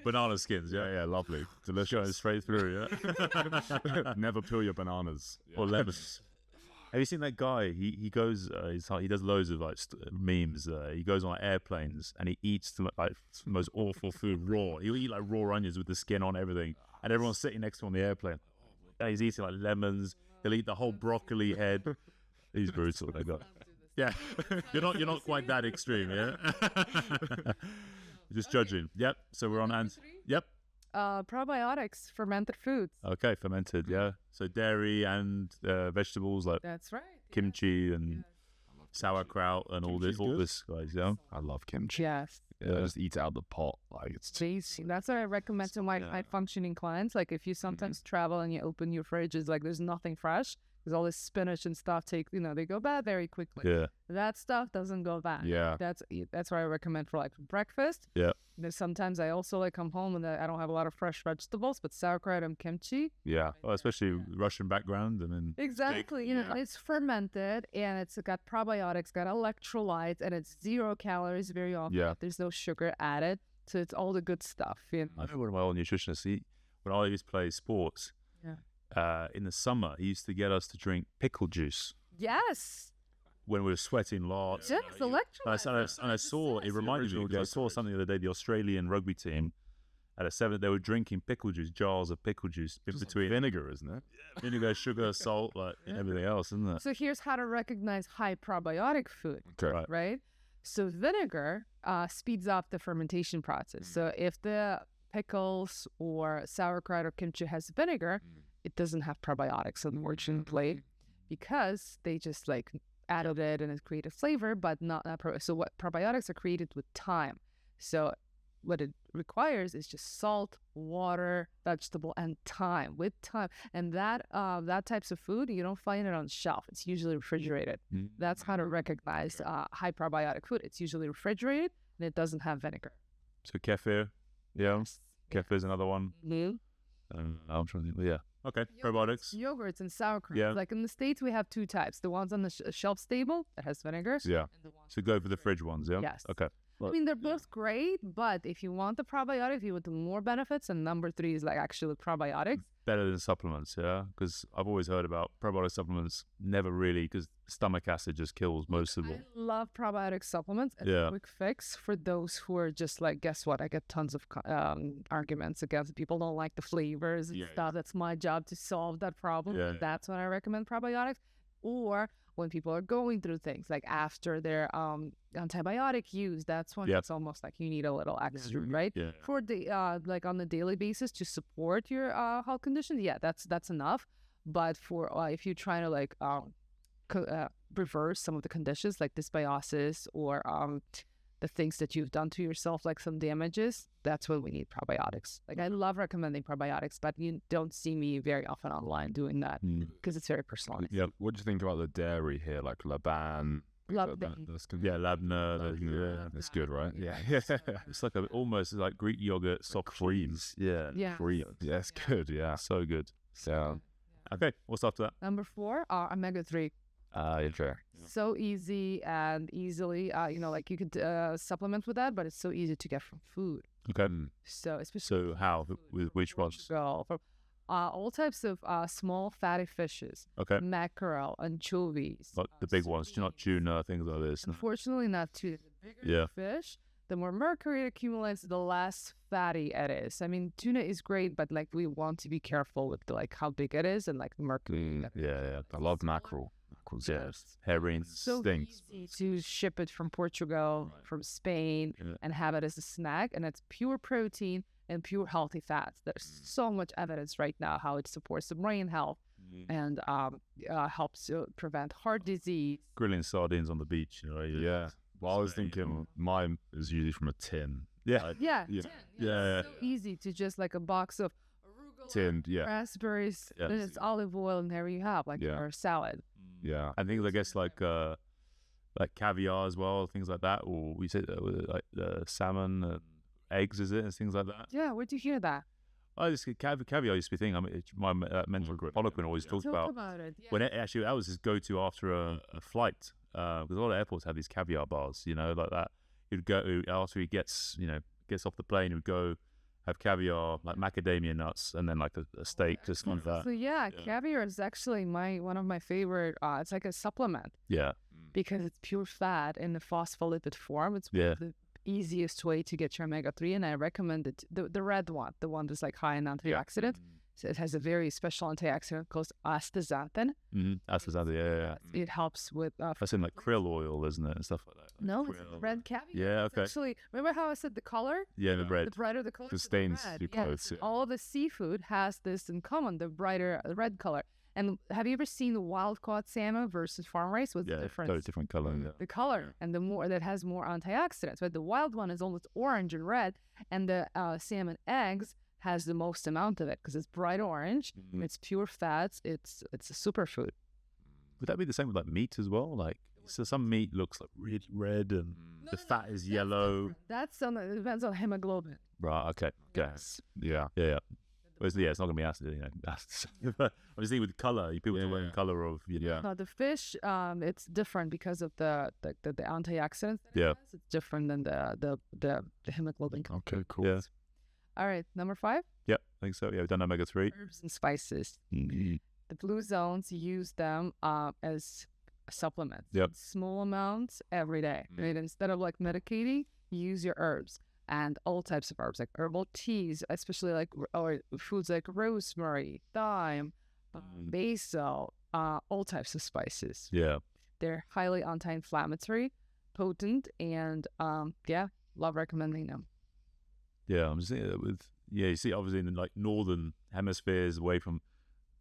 Banana skins, yeah. Yeah. Lovely. Going Delicious. straight through, yeah. Never peel your bananas. Or lemons. Have you seen that guy? He goes. He does loads of like memes. He goes on like, airplanes and he eats the most awful food raw. He'll eat like raw onions with the skin on everything, and everyone's sitting next to him on the airplane. And he's eating like lemons. He'll eat the whole broccoli head. He's brutal. That guy. Yeah, you're not quite that extreme, yeah. Just judging. Yep. So we're on Yep. Probiotics, fermented foods. Okay, fermented. Yeah. So dairy and vegetables like That's right. kimchi and sauerkraut and all Kimchi's good. this, guys. Yeah. I love kimchi. Yes. Yeah. Just eat it out of the pot. Like it's Amazing. That's what I recommend to my high functioning clients. Like if you sometimes travel and you open your fridge, it's like there's nothing fresh. There's all this spinach and stuff. They go bad very quickly. Yeah. That stuff doesn't go bad. Yeah. That's what I recommend for like breakfast. Yeah. Then sometimes I also like come home and I don't have a lot of fresh vegetables, but sauerkraut and kimchi. yeah. Oh, especially Russian background. I mean, Exactly. You know, it's fermented and it's got probiotics, got electrolytes, and it's 0 calories very often. Yeah. There's no sugar added. So it's all the good stuff. You know? I know one of my old nutritionists. When I used to play sports, in the summer, he used to get us to drink pickle juice Yes. when we were sweating lots. Yes, electrolytes. And I saw, it reminded me, because I saw something the other day, the Australian rugby team at a 7, they were drinking pickle juice, jars of pickle juice in between Vinegar, isn't it? vinegar, sugar, salt, like everything else, isn't it? So here's how to recognize high probiotic food, Okay. right? So vinegar speeds up the fermentation process. So if the pickles or sauerkraut or kimchi has vinegar, it doesn't have probiotics, unfortunately, because they just like added it and it created flavor, but not so what probiotics are created with time. So what it requires is just salt, water, vegetable, and time. With time, and that types of food you don't find it on the shelf. It's usually refrigerated. That's how to recognize high probiotic food. It's usually refrigerated and it doesn't have vinegar. So kefir, yeah. Kefir's another one. Mm-hmm. I'm trying to think. Yeah. Okay. Probiotics. Yogurts and sauerkraut. Yeah. Like in the States, we have 2 types. The ones on the shelf stable that has vinegar. Yeah. And the ones So go for the fridge ones, yeah? Yes. Okay. I mean, they're both great, but if you want the probiotics, you want the more benefits, and number 3 is like actually probiotics. Better than supplements, yeah? Because I've always heard about probiotic supplements, never really, because stomach acid just kills most of them. I love probiotic supplements as a quick fix for those who are just like, guess what? I get tons of arguments against people don't like the flavors and stuff. That's my job to solve that problem. That's when I recommend probiotics. Or when people are going through things like after their antibiotic use, that's when it's almost like you need a little extra, right? For the like on the daily basis to support your health condition, that's enough. But for if you're trying to like reverse some of the conditions like dysbiosis or the things that you've done to yourself, like some damages, that's when we need probiotics. Like I love recommending probiotics, but you don't see me very often online doing that because it's very personalized. Yeah. What do you think about the dairy here, like Laban? That's good. Yeah, Labna. Yeah, that's good, right? Yeah. It's like almost like Greek yogurt, soft creams. Yeah. Cream. Yeah, it's good. Yeah. So good. Yeah. Okay, what's after that? Number 4 are omega-3. So easy and easily, like you could supplement with that, but it's so easy to get from food. Okay. So especially how? With which ones? From all types of small fatty fishes. Okay. Mackerel, anchovies. Like the big ones, not tuna, things like this. Unfortunately, not tuna. The bigger the fish, the more mercury it accumulates, the less fatty it is. I mean, tuna is great, but like we want to be careful with like how big it is and like the mercury. I love mackerel. Herring stinks. Easy to ship it from Portugal, from Spain, and have it as a snack, and it's pure protein and pure healthy fats. There's so much evidence right now how it supports the brain health and helps prevent heart disease. Grilling sardines on the beach, Yeah. Well, I was thinking mine is usually from a tin. Yeah. So easy to just like a box of tinned, raspberries, then it's olive oil, and there you have like your salad. Yeah, and things I guess like caviar as well, things like that, or we say like salmon and eggs, is it, and things like that. Yeah, where'd you hear that? I just caviar used to be a thing. I mean, my mentor Poliquin always talked about it. Yeah. When actually that was his go-to after a flight, because a lot of airports have these caviar bars, like that. He'd go after he gets off the plane, he'd go have caviar, like macadamia nuts, and then like a steak, just like that. So caviar is actually one of my favorite. It's like a supplement. Yeah. Because it's pure fat in the phospholipid form. It's one of the easiest way to get your omega-3, and I recommend it. The red one, the one that's like high in antioxidants. So it has a very special antioxidant called astaxanthin. Astaxanthin, It helps with... That's in like krill oil, isn't it, and stuff like that. No, it's red caviar. Yeah, okay. It's actually, remember how I said the color? Yeah, the red. The brighter the color, the stains your clothes. Yeah. All the seafood has this in common, the brighter red color. And have you ever seen the wild-caught salmon versus farm-raised? What's the difference? Totally different color. Yeah. The color, and the more that has more antioxidants. But the wild one is almost orange and red, and the salmon eggs has the most amount of it because it's bright orange. It's pure fats. It's a superfood. Would that be the same with like meat as well? Like, so some meat looks like really red and the fat is yellow. It depends on hemoglobin. Right. Okay. Yes. Yeah. Well, it's not going to be acid, Obviously, with color, people talk about color of, No, the fish, it's different because of the antioxidants. Yeah. It's different than the hemoglobin. Okay, cool. Yeah. All right, number 5? Yep, I think so. Yeah, we've done omega-3. Herbs and spices. Mm-hmm. The blue zones use them as supplements. Yep. Small amounts every day. Right? Instead of like medicating, use your herbs. And all types of herbs, like herbal teas, especially like or foods like rosemary, thyme, basil, all types of spices. Yeah. They're highly anti-inflammatory, potent, and love recommending them. Yeah, I'm just thinking you see obviously in like northern hemispheres away from,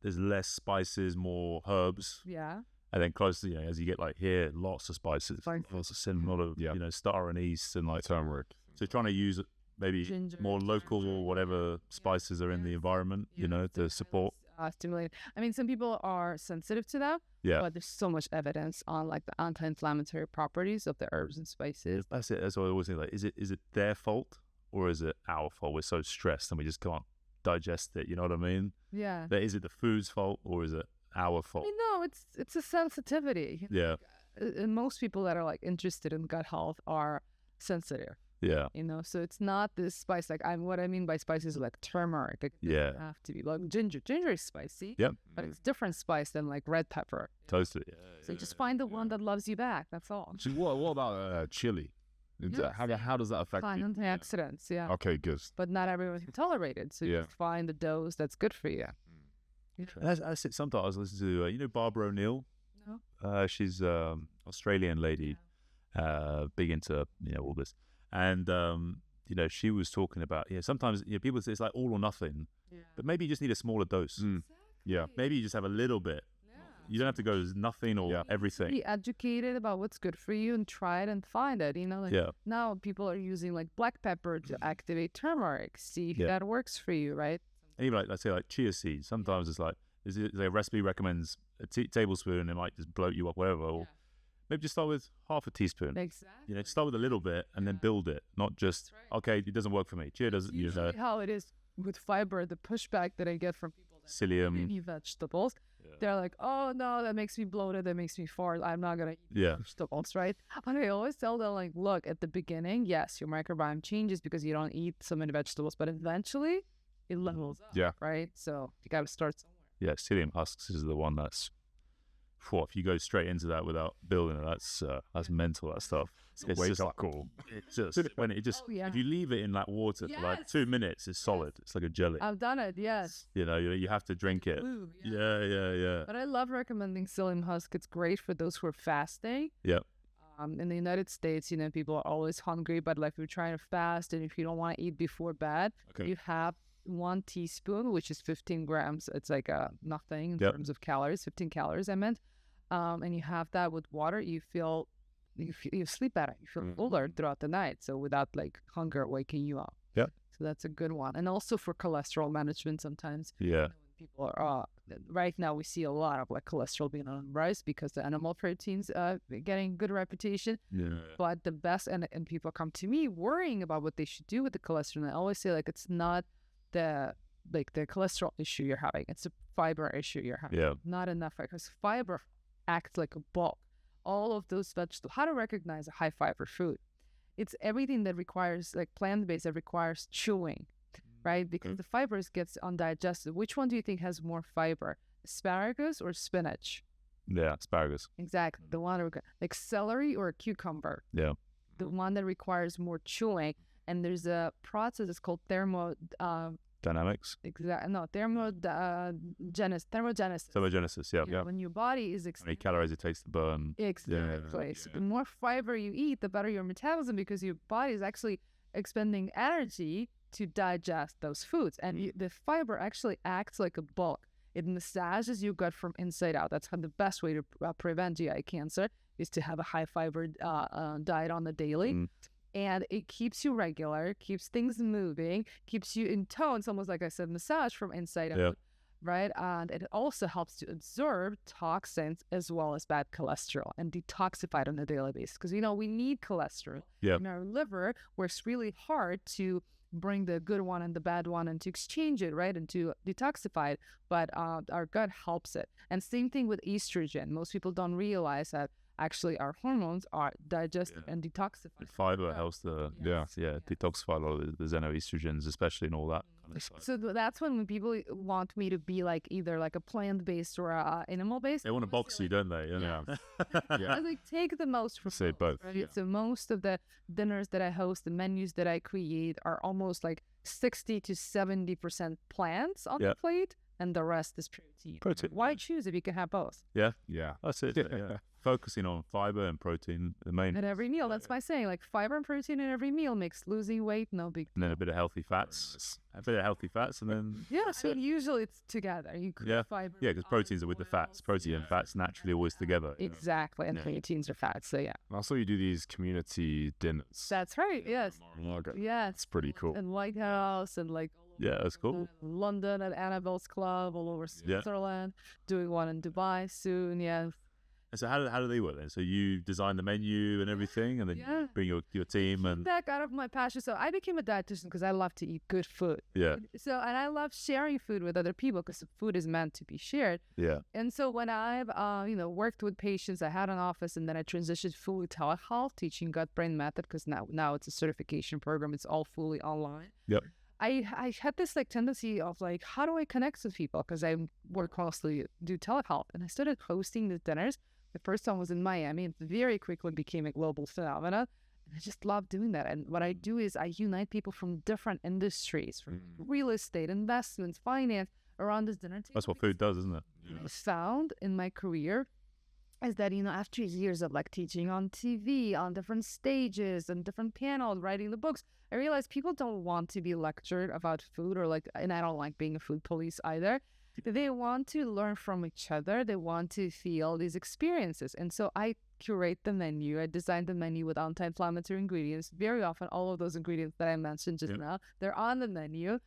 there's less spices, more herbs. Yeah. And then close to, as you get like here, lots of spices, lots of cinnamon, a lot of star anise and like turmeric. So trying to use maybe ginger, more local or whatever spices are in the environment, to support. Stimulate. I mean, some people are sensitive to that. Yeah. But there's so much evidence on like the anti-inflammatory properties of the herbs and spices. That's it. That's what I always think. Like, is it their fault or is it our fault? We're so stressed and we just can't digest it. You know what I mean? Yeah. But is it the food's fault or is it our fault? No, it's a sensitivity. Yeah. And most people that are like interested in gut health are sensitive. Yeah. You know, so it's not this spice. Like what I mean by spice is like turmeric. It doesn't have to be like ginger. Ginger is spicy. Yep. But it's different spice than like red pepper. Totally. So you just find the one that loves you back. That's all. So what about chili? How does that affect Fine you? antioxidants, yeah. Okay, good. But not everyone can tolerate it. So you just find the dose that's good for you. That's it. Sometimes I listen to, you know, Barbara O'Neill? No. She's Australian lady, big into, you know, all this. And, you know, she was talking about, sometimes people say it's like all or nothing, but maybe you just need a smaller dose. Yeah. Maybe you just have a little bit. You don't have to go nothing or everything. Be educated about what's good for you and try it and find it. You know, like now people are using like black pepper to activate turmeric. See if that works for you, right? And even like, let's say like chia seeds. Sometimes it's like, a recipe recommends a tablespoon and it might just bloat you up, whatever. Or maybe just start with half a teaspoon. Exactly. You know, start with a little bit and then build it. Not just, okay, it doesn't work for me. Chia doesn't, you know. How it is with fiber, the pushback that I get from people that psyllium, eat vegetables. They're like, oh no, that makes me bloated, that makes me fart, I'm not gonna eat vegetables, right? But I always tell them, like, look, at the beginning, yes, your microbiome changes because you don't eat so many vegetables, but eventually it levels up, right? So you gotta start somewhere. Yeah, psyllium husks is the one that's, if you go straight into that without building it, that's mental, that stuff. It's wake just up call. It's just, if you leave it in that water for like 2 minutes, it's solid. It's like a jelly. I've done it, yes. You know, you have to drink it. Yeah. But I love recommending psyllium husk. It's great for those who are fasting. Yeah. In the United States, you know, people are always hungry, but like if you're trying to fast and if you don't want to eat before bed, you have 1 teaspoon, which is 15 grams. It's like nothing in terms of calories, 15 calories, I meant. And you have that with water, you sleep better, you feel fuller throughout the night, so without like hunger waking you up. So that's a good one. And also for cholesterol management sometimes. People are right now we see a lot of like cholesterol being on the rise because the animal proteins getting good reputation. But the best, and people come to me worrying about what they should do with the cholesterol, and I always say, like, it's not the cholesterol issue you're having, it's a fiber issue you're having. Not enough, because fiber acts like a bulk. All of those vegetables, how to recognize a high fiber food? It's everything that requires, like plant-based, that requires chewing, right? Because the fibers gets undigested. Which one do you think has more fiber, asparagus or spinach? Asparagus. Exactly. The one like celery or a cucumber. The one that requires more chewing. And there's a process, it's called Dynamics. Thermogenesis. When your body is how many calories it takes to burn. Exactly. So the more fiber you eat, the better your metabolism, because your body is actually expending energy to digest those foods. And the fiber actually acts like a bulk. It massages your gut from inside out. That's the best way to prevent GI cancer, is to have a high fiber diet on the daily. And it keeps you regular, keeps things moving, keeps you in tone. It's almost like I said, massage from inside out, right? And it also helps to absorb toxins as well as bad cholesterol and detoxify it on a daily basis. Because, you know, we need cholesterol. And our liver works really hard to bring the good one and the bad one and to exchange it, right? And to detoxify it. But our gut helps it. And same thing with estrogen. Most people don't realize that actually our hormones are digested and detoxified. Fiber helps detoxify a lot of the xenoestrogens, especially, and all that kind of stuff. So that's when people want me to be like either like a plant-based or a animal-based. They want to box you, don't they? I like take the most from say both. Right? So most of the dinners that I host, the menus that I create, are almost like 60 to 70% plants on the plate, and the rest is protein. Why choose if you can have both? That's it. Focusing on fiber and protein, the main. At every meal, that's my saying. Like fiber and protein in every meal makes losing weight no big deal. And then a bit of healthy fats. And then usually it's together. You could fiber. Yeah, because proteins are with the fats. Protein and fats naturally always together. Exactly, and proteins are fats. So I saw you do these community dinners. That's right. Yes. It's pretty cool. And White House and like. That's cool. London at Annabelle's Club, all over Switzerland. Doing one in Dubai soon. And so how do they work then? So you design the menu and everything, and then you bring your team and back out of my passion. So I became a dietitian because I love to eat good food. yeah, And I love sharing food with other people because food is meant to be shared. yeah, And so when I've worked with patients, I had an office, and then I transitioned fully telehealth, teaching gut-brain method, because now it's a certification program. It's all fully online. yep, I had this like tendency of like, how do I connect with people? Because I work closely, do telehealth, and I started hosting the dinners. The first one was in Miami, and it very quickly became a global phenomenon. And I just love doing that. And what I do is I unite people from different industries, from real estate, investments, finance, around this dinner table. that's what food does, isn't it? I found in my career is that, after years of like teaching on TV, on different stages and different panels, writing the books, I realized people don't want to be lectured about food, and I don't like being a food police either. They want to learn from each other. They want to feel these experiences. And so I curate the menu. I design the menu with anti-inflammatory ingredients. Very often, all of those ingredients that I mentioned just now, they're on the menu.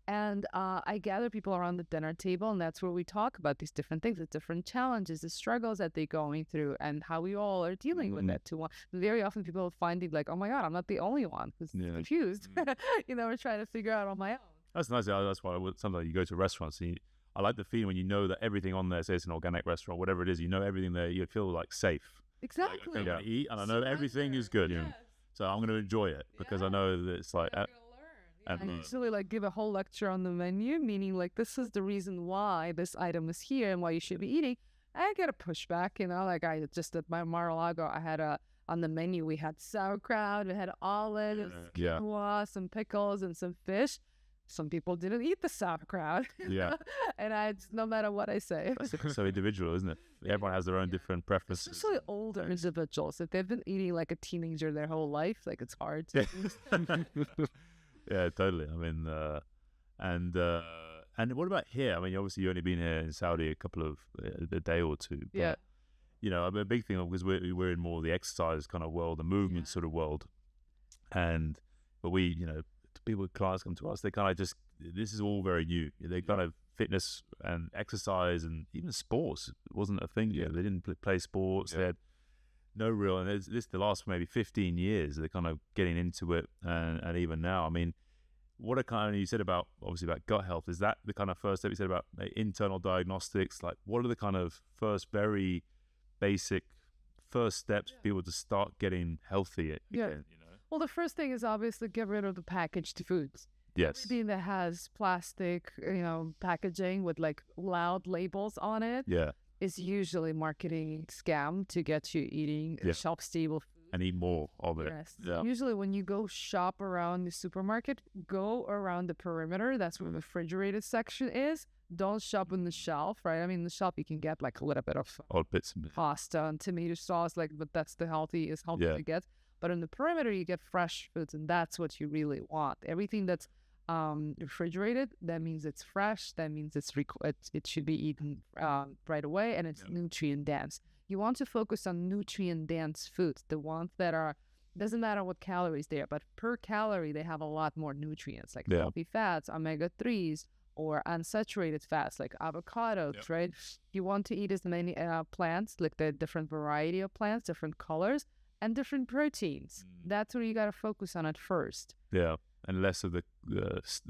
And I gather people around the dinner table, and that's where we talk about these different things, the different challenges, the struggles that they're going through, and how we all are dealing with that too. Very often, people find it like, oh my God, I'm not the only one who's confused. We're trying to figure out on my own. That's nice. That's why sometimes you go to restaurants. I like the feeling when you know that everything on there, say it's an organic restaurant, whatever it is, everything there, you feel like safe. Exactly. Like, I'm going to eat, and I know everything is good. So I'm going to enjoy it because I know that it's like. I usually like give a whole lecture on the menu, meaning like this is the reason why this item is here and why you should be eating. I get a pushback, like I just at my Mar-a-Lago, I had on the menu we had sauerkraut, we had olives, quinoa, some pickles, and some fish. Some people didn't eat the sauerkraut. Yeah. And no matter what I say. So individual, isn't it? Everyone has their own different preferences. Especially older individuals. If they've been eating like a teenager their whole life, like it's hard to Yeah, totally. I mean, and what about here? I mean, obviously you've only been here in Saudi a day or two. But, I mean, a big thing, because we're in more of the exercise kind of world, the movement sort of world. But we, people with clients come to us, they kind of this is all very new. They kind of fitness and exercise and even sports wasn't a thing. They didn't play sports. They had no real, and the last maybe 15 years, they're kind of getting into it. And even now, I mean, what you said about, obviously about gut health, is that the kind of first step you said about internal diagnostics? Like, what are the kind of first very basic first steps for people to start getting healthy again, Well, the first thing is obviously get rid of the packaged foods. Yes. Everything that has plastic, packaging with like loud labels on it is usually marketing scam to get you eating shelf-stable food. And eat more of it. Yes. Yeah. Usually when you go shop around the supermarket, go around the perimeter. That's where the refrigerated section is. Don't shop on the shelf, right? I mean, the shelf you can get like a little bit of Odd bits and pasta and tomato sauce, but that's the healthiest to get. But in the perimeter, you get fresh foods, and that's what you really want. Everything that's refrigerated, that means it's fresh. That means it should be eaten right away, and it's nutrient dense. You want to focus on nutrient dense foods, the ones that are, doesn't matter what calories they are, but per calorie they have a lot more nutrients, like healthy fats, omega-3s, or unsaturated fats like avocados, right? You want to eat as many plants, like the different variety of plants, different colors, and different proteins. That's where you got to focus on at first. Yeah, and less of the,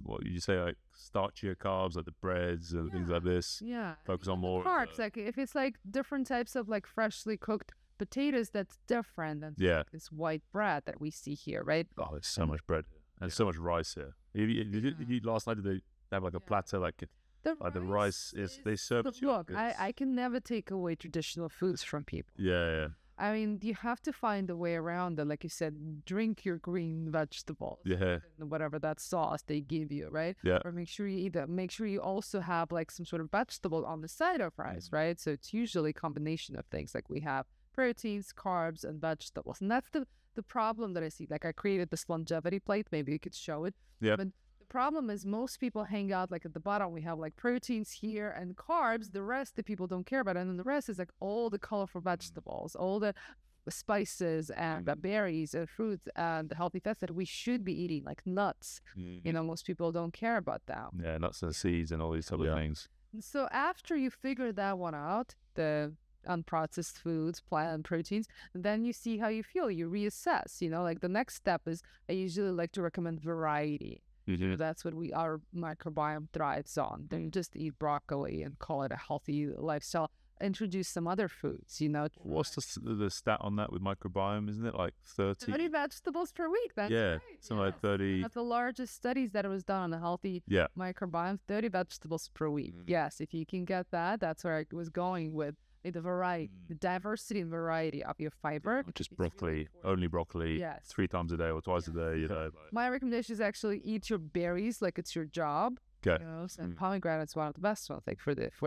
what you say, like starchier carbs, like the breads and things like this. Yeah. Focus on more carbs. Like if it's like different types of like freshly cooked potatoes, that's different than like this white bread that we see here, right? Oh, there's so much bread and so much rice here. Last night, did they have like a platter like the rice is they serve it? Look, I can never take away traditional foods from people. Yeah. I mean, you have to find a way around it. Like you said, drink your green vegetables. Yeah. Whatever that sauce they give you, right? Yeah. Or make sure you eat that. Make sure you also have like some sort of vegetable on the side of rice, right? So it's usually a combination of things. Like we have proteins, carbs, and vegetables. And that's the problem that I see. Like I created this longevity plate. Maybe you could show it. Yeah. But the problem is most people hang out like at the bottom. We have like proteins here and carbs. The rest the people don't care about. And then the rest is like all the colorful vegetables, all the spices and the berries and fruits and the healthy fats that we should be eating, like nuts. Most people don't care about that. Yeah, nuts and seeds and all these type of things. So after you figure that one out, the unprocessed foods, plant proteins, and then you see how you feel. You reassess. Like the next step is I usually like to recommend variety. That's what our microbiome thrives on. Don't just eat broccoli and call it a healthy lifestyle. Introduce some other foods, What's the stat on that with microbiome? Isn't it like 30? 30 vegetables per week. That's yeah, right. something like 30. One of the largest studies that was done on a healthy microbiome, 30 vegetables per week. Yes, if you can get that, that's where I was going with the variety, the diversity and variety of your fiber. Not just broccoli, only broccoli, 3 times a day or twice a day. My recommendation is actually eat your berries like it's your job. Okay. And pomegranate's one of the best ones, like for this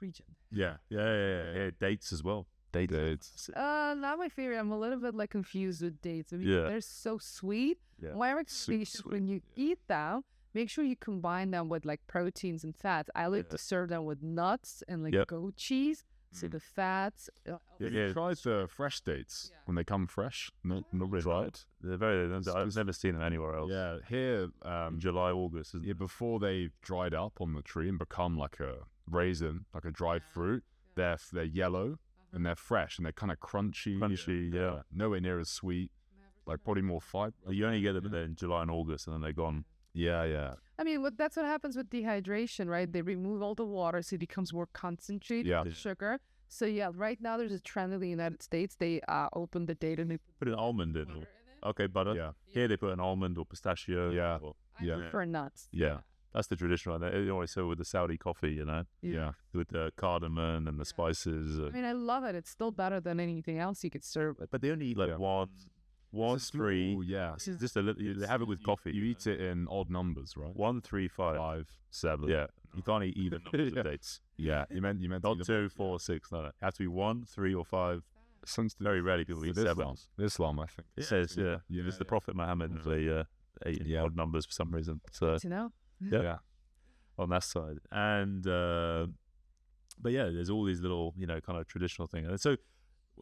region. Yeah. Dates as well. Dates. Not my favorite. I'm a little bit like confused with dates. I mean, they're so sweet. Yeah. My recommendation when you eat them, make sure you combine them with like proteins and fats. I like to serve them with nuts and like goat cheese. So the fats. You tried the fresh dates when they come fresh? Not really tried. I've never seen them anywhere else. Yeah, here July, August. Isn't it? Before they dried up on the tree and become like a raisin, like a dried fruit, they're yellow and they're fresh and they're kind of crunchy. Crunchy, nowhere near as sweet. Like probably more fiber. You only get them in July and August, and then they're gone. Yeah. I mean, that's what happens with dehydration, right? They remove all the water, so it becomes more concentrated sugar. So right now there's a trend in the United States. They open the date and they put an almond in. Okay, butter. Yeah. Here they put an almond or pistachio. Yeah. I prefer nuts. Yeah. That's the traditional one. They always say with the Saudi coffee, Yeah. with the cardamom and the spices. I mean, I love it. It's still better than anything else you could serve with. But they only eat like one, 3. Yeah. This is just a little. They have it with coffee. You eat it in odd numbers, right? 1, 3, 5, 5, 7. Yeah. You can't eat even numbers of dates. Yeah. You meant not 2, 4, 6. No. It has to be 1, 3, or 5. Very rarely people eat 7. Islam, I think. It says, it's the Prophet Muhammad. They ate in odd numbers for some reason. So to know. Yeah. On that side. And but there's all these little, kind of traditional things. And so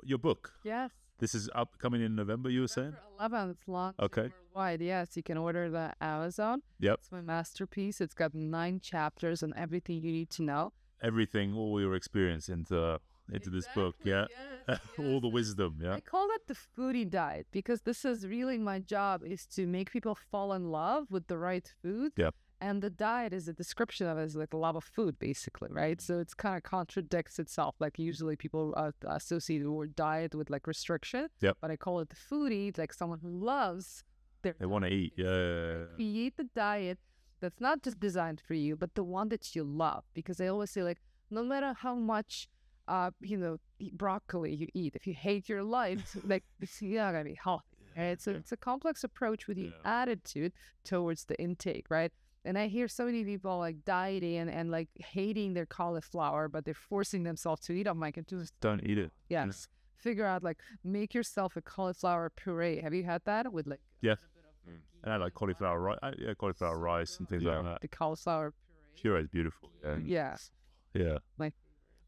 your book. Yes. This is coming in November, you were saying? November 11th, it's launched worldwide. Yes, you can order the Amazon. Yep. It's my masterpiece. It's got 9 chapters on everything you need to know. Everything, all your experience into this book, all the wisdom, I call it the foodie diet because this is really my job, is to make people fall in love with the right food. Yep. And the diet is a description of it as like a love of food, basically, right? So it's kind of contradicts itself. Like usually people associate the word diet with like restriction. Yep. But I call it the foodie, like someone who loves their They want to eat. Yeah. Create the diet that's not just designed for you, but the one that you love. Because I always say, like, no matter how much broccoli you eat, if you hate your life, like you're not gonna be healthy. Right? So it's a complex approach with the attitude towards the intake, right? And I hear so many people like dieting and like hating their cauliflower, but they're forcing themselves to eat. I'm like, don't eat it. Yes. Figure out, like, make yourself a cauliflower puree. Have you had that with like? Yeah. And I like cauliflower rice. Cauliflower rice and things like that. The cauliflower puree is beautiful. Yeah. Yeah. Like.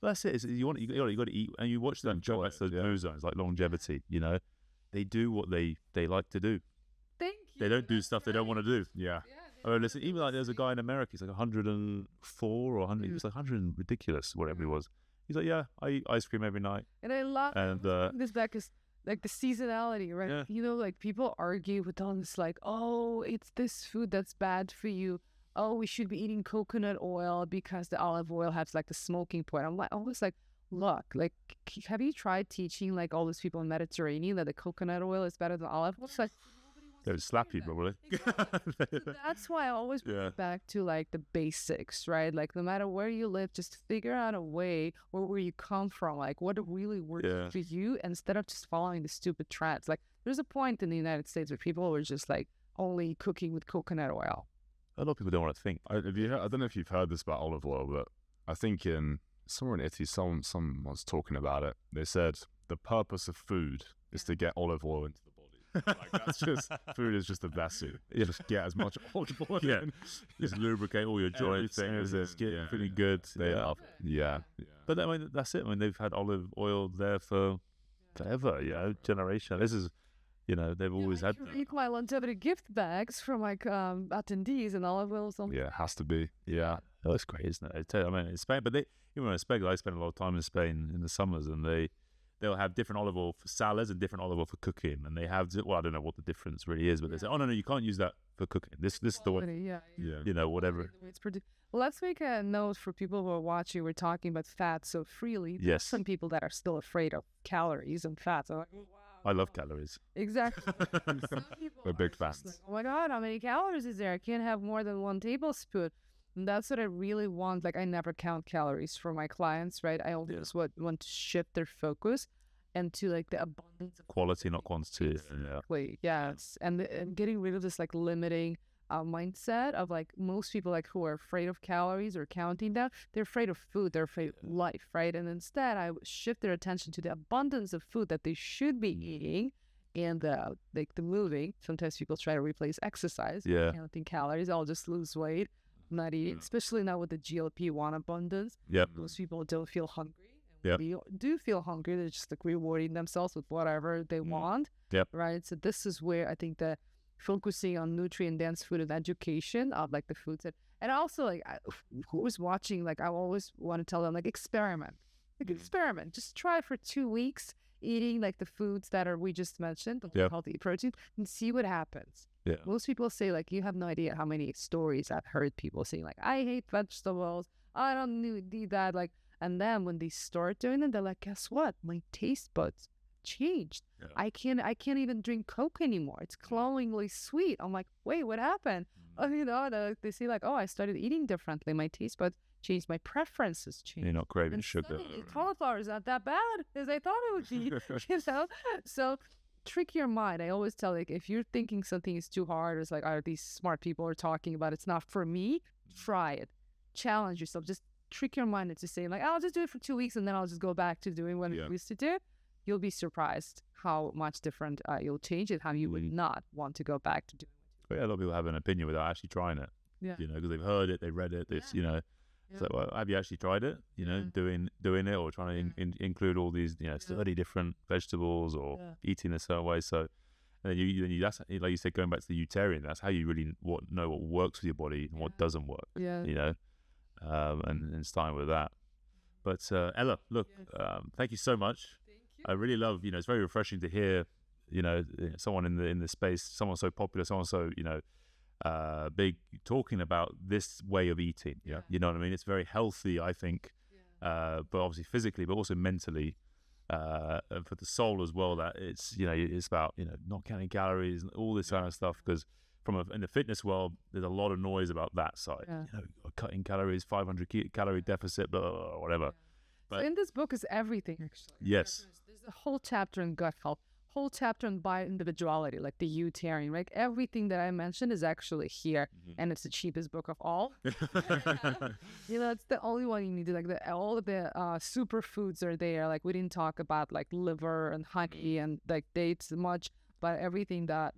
Well, that's it. You got to eat, and you watch them. That's those blue zones, like longevity. They do what they like to do. Thank you. They don't do stuff they don't want to do. Yeah. Oh, listen, even like there's a guy in America, he's like 104 or 100, he was like 100 ridiculous, whatever he was. He's like, yeah, I eat ice cream every night. And I love this back is like the seasonality, right? Yeah. Like people argue with all this, like, oh, it's this food that's bad for you. Oh, we should be eating coconut oil because the olive oil has like the smoking point. I'm like, always like, look, like, have you tried teaching like all these people in Mediterranean that the coconut oil is better than olive oil? It's like, they would slap you, probably. So that's why I always bring it back to like the basics, right? Like no matter where you live, just figure out a way where you come from, like what really works for you, instead of just following the stupid trends. Like there's a point in the United States where people were just like only cooking with coconut oil. A lot of people don't want to think. I don't know if you've heard this about olive oil, but I think somewhere in Italy, someone was talking about it. They said the purpose of food is to get olive oil into the body. Like that's just food is just the best suit. You just get as much olive oil in. Just lubricate all your joints. Get feeling good. Yeah. But I mean, that's it. I mean, they've had olive oil there for forever. Generation. This is they've always had that. Eat my longevity gift bags from like attendees and olive oil. Yeah, it has to be. Yeah. Oh, that's great, isn't it? I mean, in Spain, but even in Spain, I spend a lot of time in Spain in the summers, and they'll have different olive oil for salads and different olive oil for cooking, and they have, well, I don't know what the difference really is, but they say, oh no, you can't use that for cooking. This is the way, whatever. Let's make a note for people who are watching. We're talking about fat so freely. Yes. Some people that are still afraid of calories and fats. Like, oh, wow. I love calories. Exactly. Some people We're big just fans. like, oh my God, how many calories is there? I can't have more than 1 tablespoon. And that's what I really want. Like, I never count calories for my clients, right? I always want to shift their focus and to like the abundance of Quality, not quantity. Exactly. Yes. And getting rid of this like limiting mindset of like most people like who are afraid of calories or counting them. They're afraid of food. They're afraid of life, right? And instead, I shift their attention to the abundance of food that they should be eating and like the moving. Sometimes people try to replace exercise. Yeah. Counting calories. I'll just lose weight. Not eating, especially now with the GLP-1 abundance. Yep. Most people don't feel hungry. Yep. We do feel hungry. They're just like rewarding themselves with whatever they want. Yep. Right. So this is where I think that focusing on nutrient-dense food and education of like the foods that, and also like who was watching, like I always want to tell them like experiment, just try for 2 weeks eating like the foods that we just mentioned, the healthy protein, and see what happens. Yeah. Most people say like you have no idea how many stories I've heard people saying like I hate vegetables, I don't need that, like, and then when they start doing it, they're like, guess what? My taste buds changed. Yeah. I can't even drink Coke anymore. It's cloyingly sweet. I'm like, wait, what happened? They say like, oh, I started eating differently. My taste buds changed. My preferences changed. You're not craving and sugar. Cauliflower is not that bad as I thought it would be. So trick your mind. I always tell like if you're thinking something is too hard, it's like, are these smart people are talking about it's not for me? Try it. Challenge yourself. Just trick your mind into saying like, I'll just do it for 2 weeks and then I'll just go back to doing what I used to do. You'll be surprised how much different you'll change it, how you would not want to go back to doing it. But a lot of people have an opinion without actually trying it. Yeah. Because they've heard it, they've read it, So well, have you actually tried it, doing it or trying to include all these, 30 different vegetables or eating a certain way. So and then you that's like you said, going back to the Utarian, that's how you really know what works with your body and what doesn't work, and starting with that. But Ella, look, thank you so much. I really love, it's very refreshing to hear, someone in the space, someone so popular, someone so, big, talking about this way of eating. Yeah. You know what I mean? It's very healthy, I think, but obviously physically, but also mentally, and for the soul as well. That it's, it's about, not counting calories and all this kind of stuff. Because in the fitness world, there's a lot of noise about that side. Yeah. Cutting calories, 500 calorie deficit, blah, blah, blah, whatever. But so in this book is everything, actually. Yes. There's a whole chapter on gut health, whole chapter on bioindividuality, like the Utarian, right? Everything that I mentioned is actually here, and it's the cheapest book of all. It's the only one you need to, like, all of the superfoods are there. Like, we didn't talk about, like, liver and honey and, like, dates much, but everything that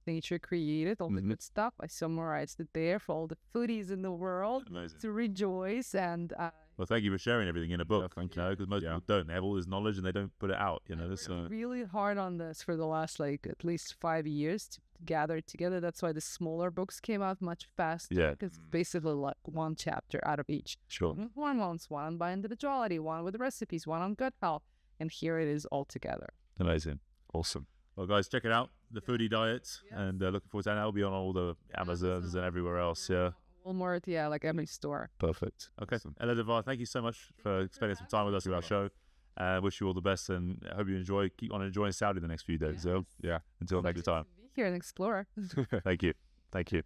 nature created, all the good stuff, I summarized it there for all the foodies in the world. Amazing. To rejoice and... well, thank you for sharing everything in a book. Thank you. Because most people don't. They have all this knowledge and they don't put it out. So really hard on this for the last at least 5 years to gather it together. That's why the smaller books came out much faster. Yeah. Because it's basically like one chapter out of each. Sure. Hormones, one on bioindividuality, one with recipes, one on gut health, and here it is all together. Amazing. Awesome. Well, guys, check it out. The Foodie Diet, and looking forward to that. It'll be on all the Amazons and everywhere else. Yeah. Walmart, like every store. Perfect. Okay. Awesome. Ella Davar, thank you so much for spending some time with us at our show. Wish you all the best, and I hope you keep on enjoying Saudi the next few days. Yes. So, until next time. Be here and explore. Thank you. Thank you.